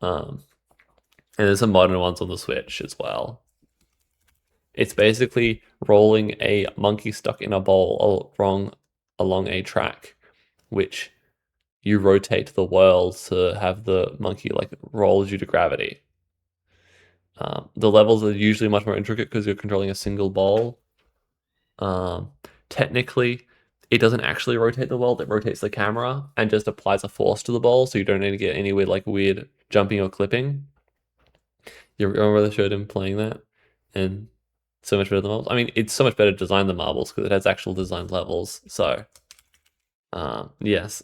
And there's some modern ones on the Switch as well. It's basically rolling a monkey stuck in a bowl along a track, which you rotate the world to have the monkey like roll due to gravity. The levels are usually much more intricate because you're controlling a single ball. Technically, it doesn't actually rotate the world; it rotates the camera and just applies a force to the ball, so you don't need to get any weird jumping or clipping. You remember they showed him playing that, and so much better than marbles. I mean, it's so much better designed than marbles because it has actual designed levels. So, yes.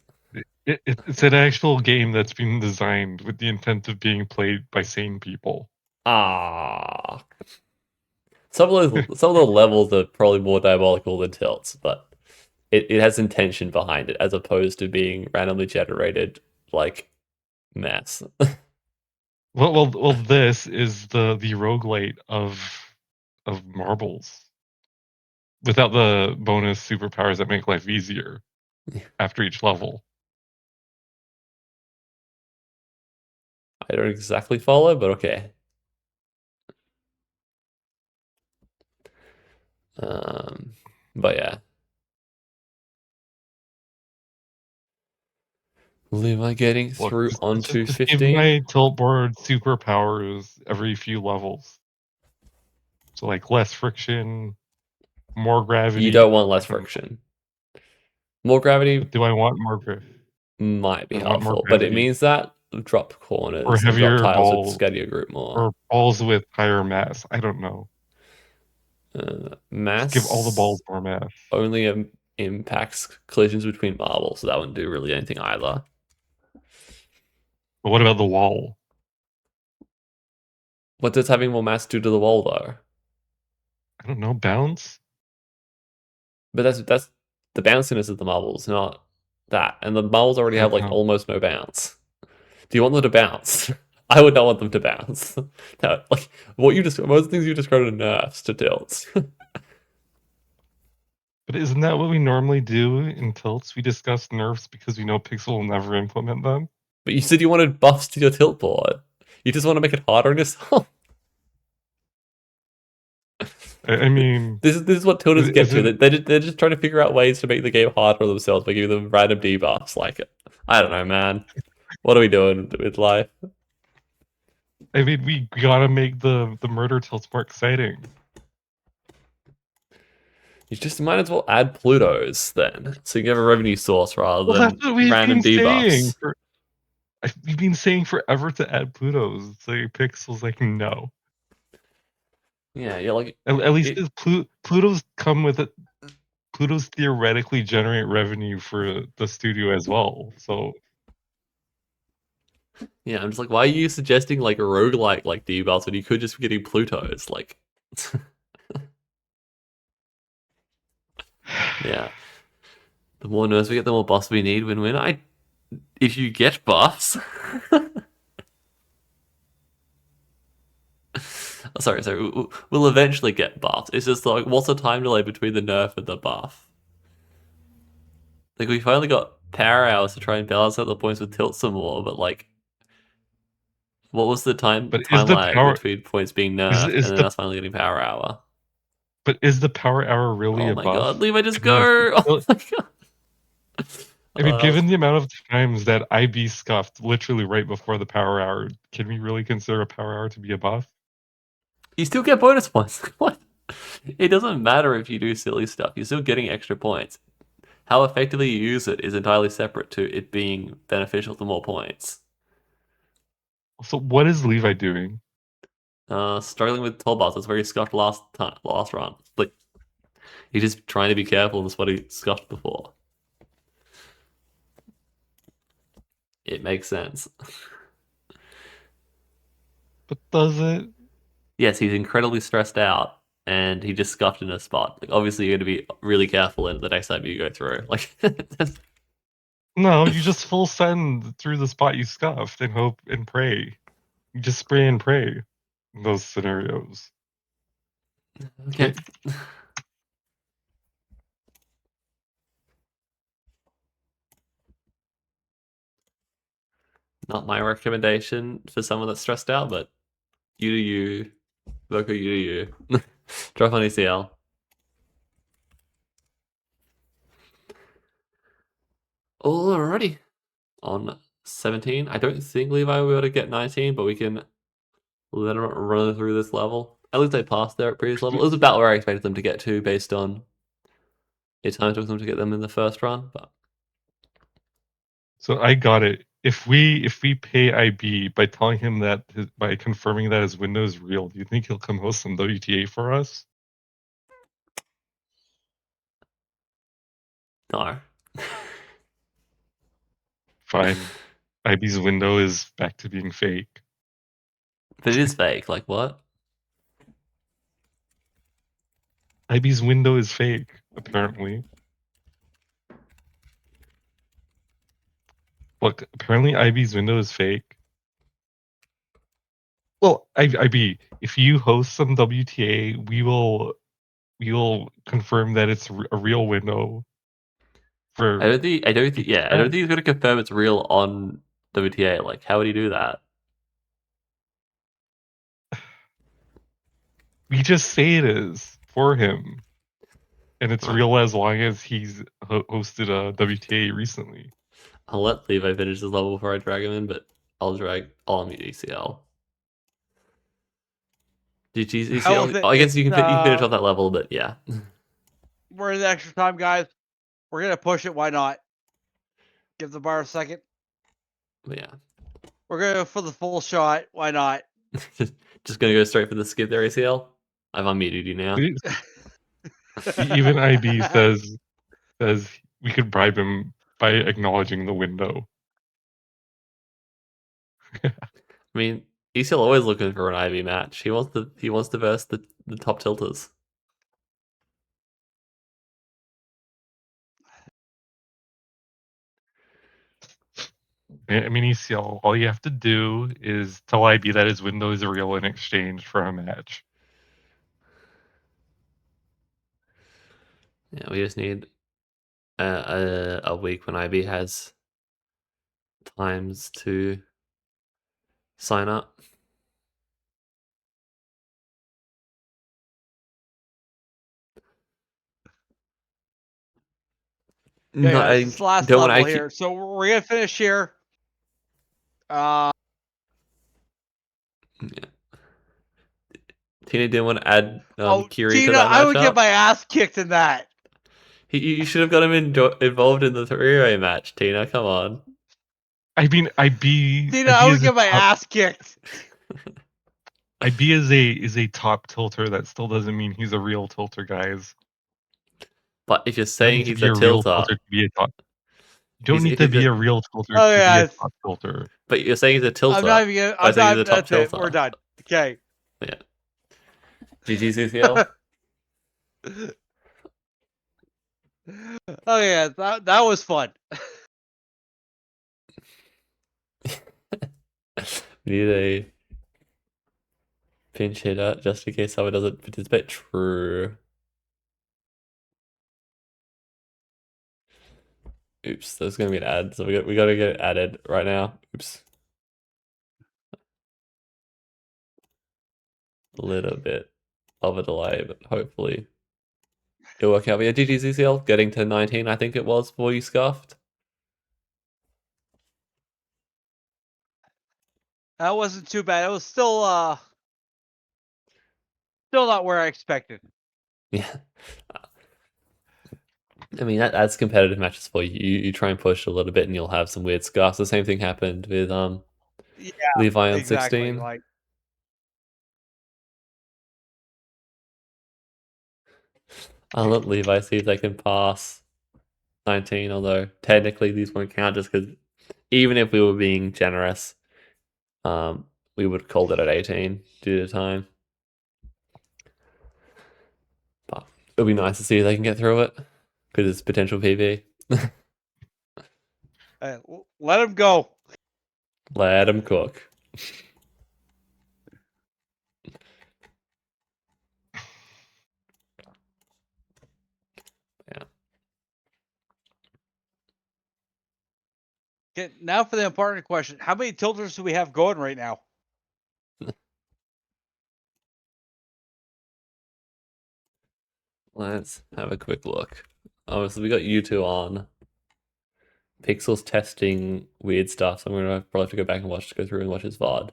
It's an actual game that's been designed with the intent of being played by sane people. Some of the levels are probably more diabolical than tilts, but it has intention behind it as opposed to being randomly generated like mess. well, this is the roguelite of marbles without the bonus superpowers that make life easier after each level. I don't exactly follow, but okay. But yeah. Am I getting through onto 15? Give my tilt board superpowers every few levels. So like less friction, more gravity. You don't want less friction. More gravity. But do I want more gravity? Might be helpful, but it means that drop corners or heavier and drop tiles balls, would scatter your group more. Or balls with higher mass. I don't know. Mass. Just give all the balls more mass. Only impacts collisions between marbles, so that wouldn't do really anything either. But what about the wall? What does having more mass do to the wall, though? I don't know. Bounce? But that's the bounciness of the marbles, not that. And the marbles already have like Uh-huh. almost no bounce. Do you want them to bounce? I would not want them to bounce. No, like what you just most things you described are nerfs to tilts. But isn't that what we normally do in tilts? We discuss nerfs because we know Pixel will never implement them. But you said you wanted buffs to your tilt board. You just want to make it harder on yourself. I mean, This is what tilters get to. isn't They're just trying to figure out ways to make the game harder for themselves by giving them random debuffs. Like, I don't know, man. What are we doing with life? I mean, we gotta make the murder tilts more exciting. You just might as well add Plutos then, so you can have a revenue source rather Well, than that's what we've random been saying. debuffs. We've been saying forever to add Plutos. So Pixel's like, no. Yeah, you're like At least Plutos come with it. Plutos theoretically generate revenue for the studio as well. So yeah, I'm just like, why are you suggesting like a roguelike like debuffs when you could just be getting Plutos? Like, yeah. The more nerfs we get, the more buffs we need. Win-win. If you get buffs. Sorry. We'll eventually get buffs. It's just like, what's the time delay between the nerf and the buff? Like, we finally got power hours to try and balance out the points with tilt some more, but like, what was the time but is the lag power between points being nerfed and then us finally getting power hour? but is the power hour really Oh a my buff? god, Levi, just I mean, go! Oh my god. I mean, given the amount of times that IB scuffed literally right before the power hour, can we really consider a power hour to be a buff? You still get bonus points. What? It doesn't matter if you do silly stuff. You're still getting extra points. How effectively you use it is entirely separate to it being beneficial to more points. So what is Levi doing? Struggling with toll bars. That's where he scuffed last run. Like, he's just trying to be careful in the spot he scuffed before. It makes sense. But does it? Yes, he's incredibly stressed out, and he just scuffed in a spot. Like, obviously, you're going to be really careful in the next time you go through. Like, No, you just full send through the spot you scuffed and hope and pray. You just spray and pray in those scenarios. okay. Not my recommendation for someone that's stressed out, but you do you. Voco, you do you. Drop on ECL. Alrighty. On 17. I don't think Levi will be able to get 19, but we can let him run through this level. At least they passed their previous level. It was about where I expected them to get to based on the time it took them to get them in the first run, but So I got it. If we pay IB by telling him that by confirming that his window is real, do you think he'll come host some WTA for us? no. Fine. IB's window is back to being fake. But it is fake, like what? IB's window is fake, apparently. Look, apparently IB's window is fake. Well, IB, if you host some WTA, we will confirm that it's a real window. I don't think he's gonna confirm it's real on WTA. Like, how would he do that? We just say it is for him, and it's Right. real as long as he's hosted a WTA recently. I'll let Levi finish this level before I drag him in, but I'll unmute ECL. GG's ECL. I guess you can finish off that level, but yeah. We're in the extra time, guys. We're gonna push it. Why not? Give the bar a second. But yeah. We're gonna go for the full shot. Why not? Just gonna go straight for the skip there, ACL. I've unmuted you now. Even IB says we could bribe him by acknowledging the window. I mean, ECL always looking for an IB match. He wants to verse the top tilters. I mean, ECL, all you have to do is tell IB that his window is real in exchange for a match. Yeah, we just need a week when IB has times to sign up. Yeah, No, guys, I this last don't want level to here. So we're gonna finish here. Tina didn't want to add Kiri to Tina, that I would get matchup. my ass kicked in that. You should have got him involved in the three-way match, Tina. Come on. I mean, IB Tina, I would is a get my top, ass kicked. IB is a top tilter. That still doesn't mean he's a real tilter, guys. But if you're You don't saying need to he's be a a real tilter, tilter to be a top. You don't need if to he's be a, a real tilter Oh to be a yeah, top tilter. but you're saying he's a I'm tilter not even. Gonna, by I'm saying he's not. a top That's it. tilter. We're done. Okay. Yeah. GG CCL. Oh yeah, that was fun. Need a pinch hitter just in case someone doesn't participate. True. Oops, there's gonna be an ad, so we gotta get it added right now. Oops. A little bit of a delay, but hopefully it'll work out. But yeah, GG CCL getting to 19, I think it was for you, Scuffed. That wasn't too bad. It was still not where I expected. Yeah. I mean, that's competitive matches for you. You try and push a little bit and you'll have some weird scuffs. The same thing happened with Yeah, Levi on exactly. 16. Like, I'll let Levi see if they can pass 19, although technically these won't count just because even if we were being generous, we would have called it at 18 due to time. But it'll be nice to see if they can get through it because it's potential PV. let him go. Let them cook. Yeah. Okay, now for the important question: how many tilters do we have going right now? Let's have a quick look. Obviously, we got you two on. Pixel's testing weird stuff, so I'm gonna probably have to go back and go through and watch his VOD.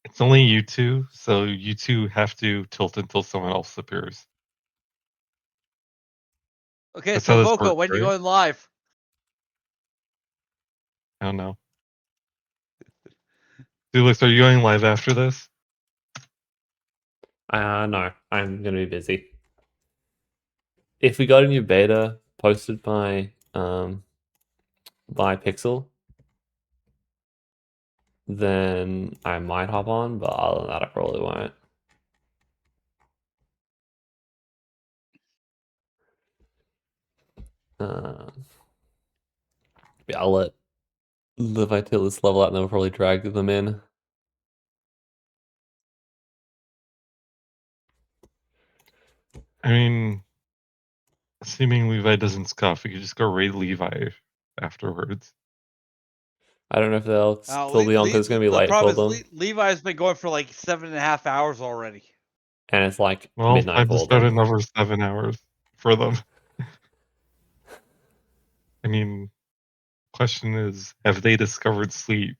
It's only you two, so you two have to tilt until someone else appears. Okay, That's so how this Voco, works, when you right? going live? I don't know. Dulix, are you going live after this? No, I'm gonna be busy. If we got a new beta posted by Pixel, then I might hop on, but other than that, I probably won't. Yeah, I'll let Levi till this level out, and then we'll probably drag them in. I mean, assuming Levi doesn't scuff, we could just go raid Levi afterwards. I don't know if they'll still be on because it's gonna be The late for problem them, is Levi's been going for like 7.5 hours already. and it's like Well, midnight time to for start them. another 7 hours for them. I mean, question is, have they discovered sleep?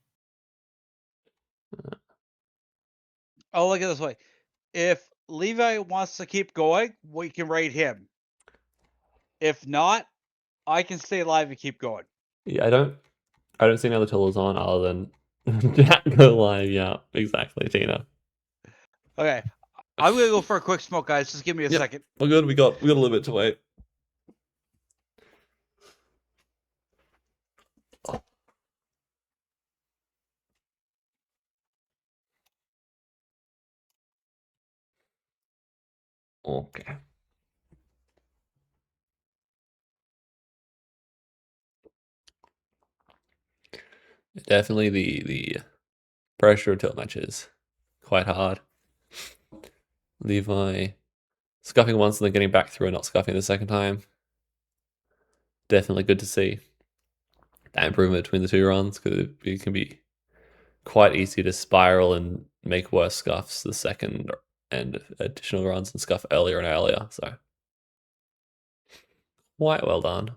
Oh, look at this way. If Levi wants to keep going, we can raid him. If not, I can stay live and keep going. Yeah, I don't see any other tools on other than Jack go live. Yeah, exactly, Tina. Okay, I'm gonna go for a quick smoke, guys. Just give me a second. We're good. We got a little bit to wait. Okay. Definitely the pressure of tilt matches quite hard. Levi scuffing once and then getting back through and not scuffing the second time. Definitely good to see that improvement between the two runs, because it can be quite easy to spiral and make worse scuffs the second and additional runs and scuff earlier and earlier. So quite well done.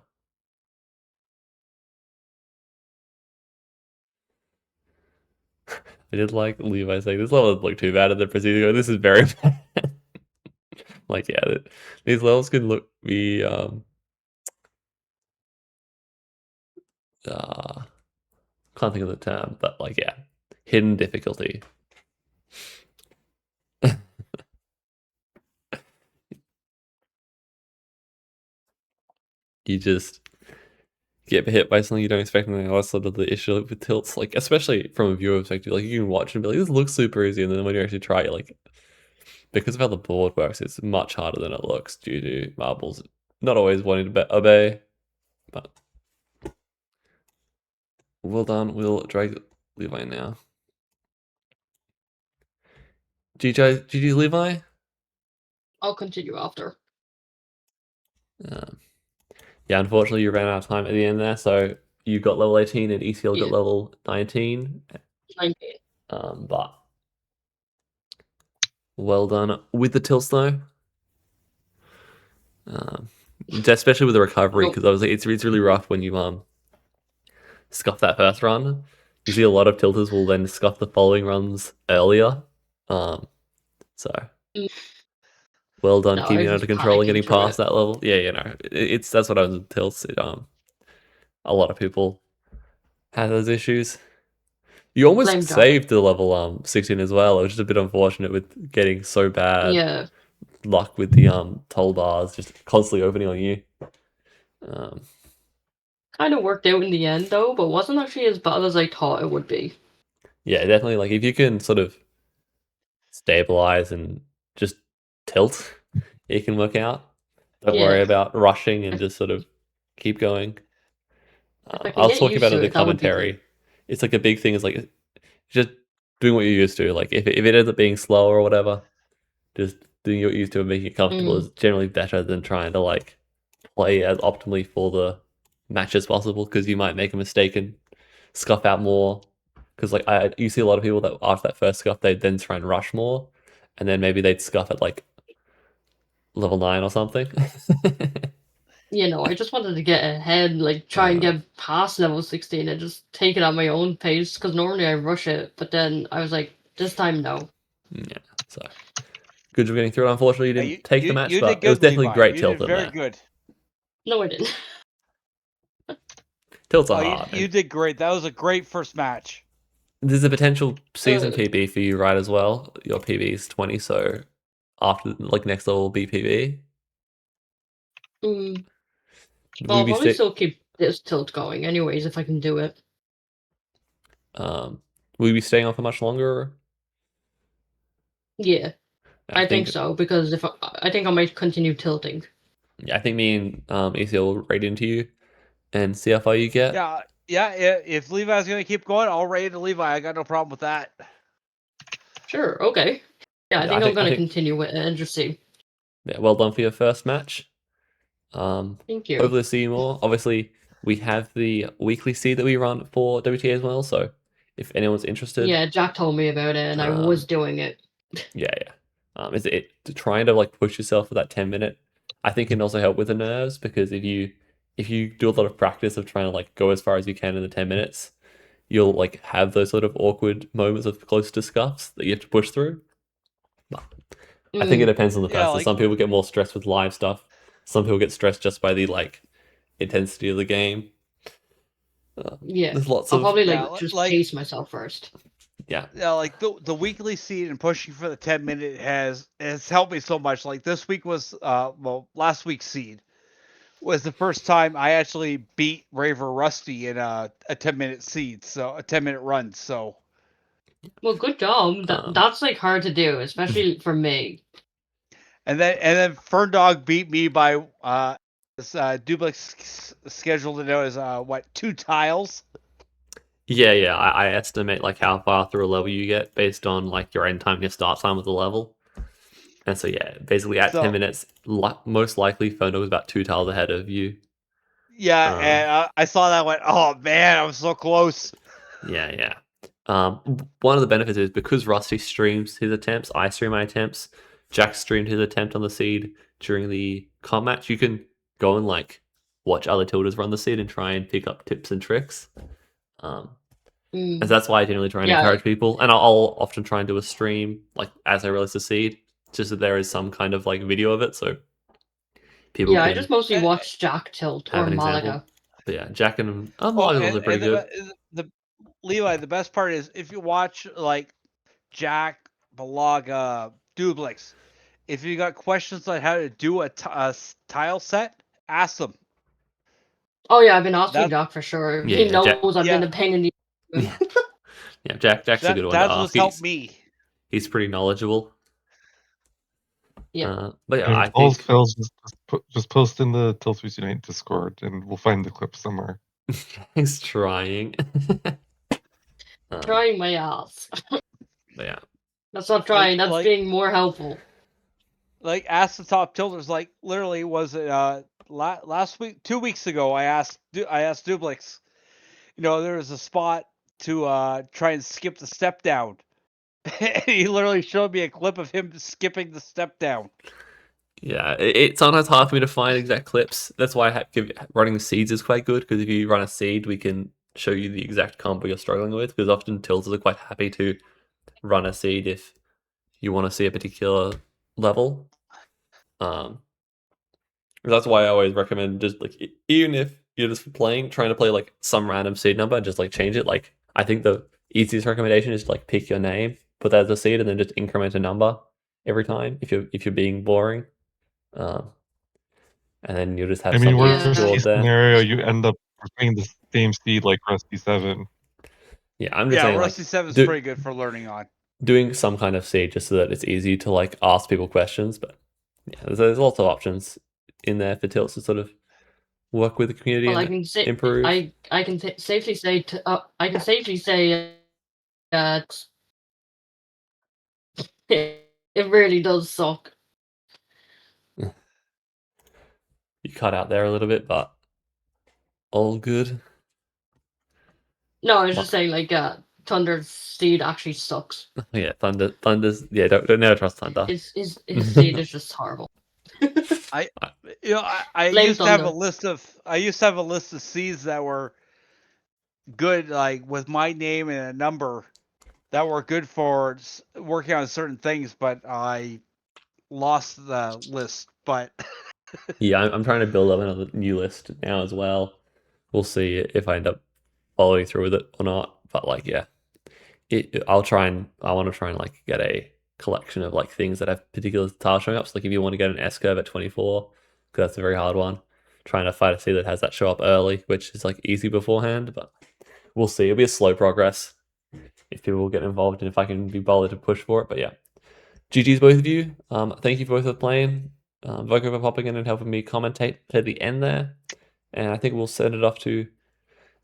I did like Levi saying this level doesn't look too bad, and then proceeding to go, this is very bad. Like, yeah, these levels can be can't think of the term, but like, yeah, hidden difficulty. You just get hit by something you don't expect, and that's sort of the issue with tilts. Like, especially from a viewer perspective, like you can watch and be like, this looks super easy, and then when you actually try it, like, because of how the board works, it's much harder than it looks due to marbles not always wanting to obey. But well done. We'll drag Levi now. GG Levi. I'll continue after. Yeah, unfortunately, you ran out of time at the end there, so you got level 18 and ECL got Yeah. level 19. 19. But well done with the tilts though. Especially with the recovery, because obviously it's really rough when you scuff that first run. You see a lot of tilters will then scuff the following runs earlier. So well done, No, keeping I it was under control and getting panicking through past that level. Yeah, you know, that's what I was with tilts. A lot of people have those issues. You almost Blame Jack. saved the level 16 as well. It was just a bit unfortunate with getting so bad Yeah. luck with the toll bars just constantly opening on you. Kind of worked out in the end though, but wasn't actually as bad as I thought it would be. Yeah, definitely. Like, if you can sort of stabilize and just tilt, it can work out. Don't worry Yeah. about rushing and just sort of keep going. If I I can was get talking used about it to in the it, that would be commentary. good. It's like a big thing is like just doing what you're used to. Like, if it ends up being slow or whatever, just doing what you're used to and making it comfortable is generally better than trying to like play as optimally for the match as possible, because you might make a mistake and scuff out more. Because like you see a lot of people that after that first scuff, they'd then try and rush more, and then maybe they'd scuff at like level 9 or something. You know, I just wanted to get ahead, like try and get past level 16 and just take it at my own pace, because normally I rush it, but then I was like, this time no. Yeah, so good job getting through it. Unfortunately, you didn't take the match, you but did it was good, definitely Levi. great You tilt did in very there. good. No, I didn't. Tilts are hard. You did great. That was a great first match. There's a potential season PB for you, right, as well. Your PB is 20, so after like next level will be PB. Well, Will I'll you be probably still keep this tilt going anyways if I can do it. will you be staying on for much longer? Yeah, I think so, because if I think I might continue tilting. Yeah, I think me and ECL will raid into you and see how far you get. Yeah. If Levi's gonna keep going, I'll raid Levi. I got no problem with that. Sure. Okay. Yeah, I think I'm gonna continue with it and just see. Yeah, well done for your first match. Thank you. Hopefully see you more. Obviously, we have the weekly seed that we run for WTA as well, so if anyone's interested. Yeah, Jack told me about it, and I was doing it. Yeah. Is it trying to like push yourself for that 10-minute? I think can also help with the nerves, because if you do a lot of practice of trying to like go as far as you can in the 10 minutes, you'll like have those sort of awkward moments of close to scuffs that you have to push through. But I think it depends on the person. Some people get more stressed with live stuff. Some people get stressed just by the like intensity of the game. Yeah, there's lots I'll of probably just pace myself first. Yeah, like the weekly seed and pushing for the 10-minute has helped me so much. Like this week was last week's seed was the first time I actually beat Raver Rusty in a 10-minute seed, so a 10-minute run. So well, good job. That's like hard to do, especially for me. And then Ferndog beat me by this duplex scheduled to know as what 2 tiles. Yeah. I estimate like how far through a level you get based on like your end time and your start time of the level. And so yeah, basically at 10 minutes, most likely Ferndog was about 2 tiles ahead of you. Yeah, and I saw that. Went, oh man, I was so close. Yeah. One of the benefits is because Rusty streams his attempts, I stream my attempts. Jack streamed his attempt on the seed during the comp match. You can go and like watch other tilters run the seed and try and pick up tips and tricks. And so that's why I generally try and encourage people. And I'll often try and do a stream like as I release the seed, just so there is some kind of like video of it, so people can I just mostly watch Jack tilt or Malaga. But yeah, Jack and Malaga's are pretty good. Levi, the best part is if you watch like Jack, Malaga, Duplex, if you got questions on how to do a tile set, ask them. Oh yeah, I've been asking Jack for sure. He knows I've been a pain in the. Yeah, Jack's a good one to ask. That's what's helped me. He's pretty knowledgeable. Yeah. But yeah, I all think fails, just post in the TiltersUnite Discord, and we'll find the clip somewhere. He's trying. Trying my ass. But yeah, that's not trying. That's being more helpful. Like, ask the top tilters. Like, literally, was it last week, 2 weeks ago? I asked Duplex. You know, there was a spot to try and skip the step down. And he literally showed me a clip of him skipping the step down. Yeah, it's sometimes hard for me to find exact clips. That's why running seeds is quite good, because if you run a seed, we can show you the exact combo you're struggling with, because often tilters are quite happy to run a seed if you want to see a particular level. That's why I always recommend just like, even if you're just trying to play like some random seed number and just like change it. Like, I think the easiest recommendation is to like pick your name, put that as a seed, and then just increment a number every time if you're being boring. And then you'll just have something worst stored there. scenario, you end up playing the same seed like Rusty 7. Yeah, I'm just saying, Rusty like, 7 is pretty good for learning on. Doing some kind of seed just so that it's easy to like ask people questions. But yeah, there's lots of options in there for tilts to sort of work with the community and improve. I can safely say that it really does suck. You cut out there a little bit, but all good. No, I was just saying, like, Thunder's seed actually sucks. Yeah, Thunder's don't never trust Thunder. His seed is just horrible. I used to have a list of seeds that were good, like with my name and a number, that were good for working on certain things, but I lost the list. But yeah, I'm trying to build up another new list now as well. We'll see if I end up following through with it or not. But like, yeah, I want to try and like get a collection of like things that have particular tiles showing up. So like, if you want to get an S curve at 24, because that's a very hard one, trying to find a seed that has that show up early, which is like easy beforehand. But we'll see. It'll be a slow progress if people will get involved and if I can be bothered to push for it. But yeah, GG's both of you. Thank you both for playing. Voco for popping in and helping me commentate at the end there. And I think we'll send it off to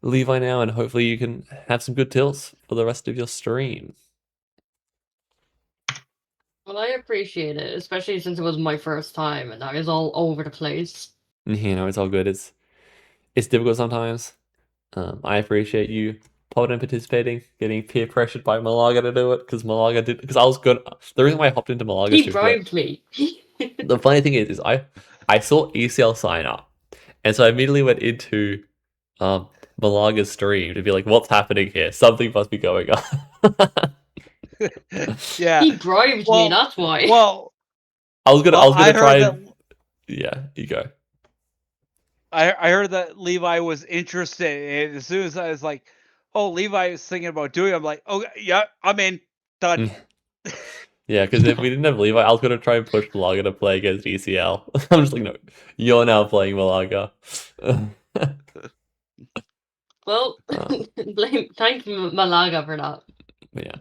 Levi now, and hopefully you can have some good tilts for the rest of your stream. Well, I appreciate it, especially since it was my first time and I was all over the place. You know, it's all good. It's difficult sometimes. I appreciate you popping and participating, getting peer pressured by Malaga to do it, because Malaga did, because I was good. The reason why I hopped into Malaga, he bribed me. The funny thing is I saw ECL sign up, and so I immediately went into Malaga's stream to be like, what's happening here? Something must be going on. Yeah, he bribed me. That's why. Well, I was gonna try. Yeah, you go. I heard that Levi was interested, and as soon as I was like, "Oh, Levi is thinking about doing it," I'm like, "Oh, yeah, I'm in. Done." Yeah, because if we didn't have Levi, I was gonna try and push Malaga to play against ECL. I'm just like, no, you're now playing Malaga. Well, thank Malaga for that. Yeah.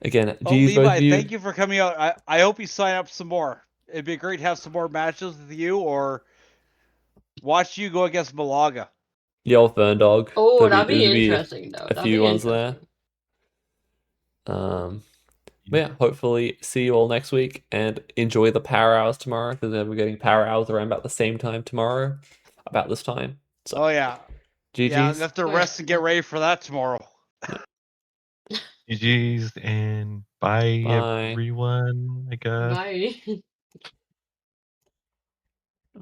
Again, Levi, thank you for coming out. I hope you sign up some more. It'd be great to have some more matches with you, or watch you go against Malaga. The old Fern Dog. Oh, that'd be there'll be interesting, though. a That'd few be ones there. interesting. But yeah, hopefully see you all next week and enjoy the power hours tomorrow because we're getting power hours around about the same time tomorrow, about this time. So, Oh yeah, GG's. yeah. And have to rest and get ready for that tomorrow. GG's and bye Bye. everyone, I guess. Bye.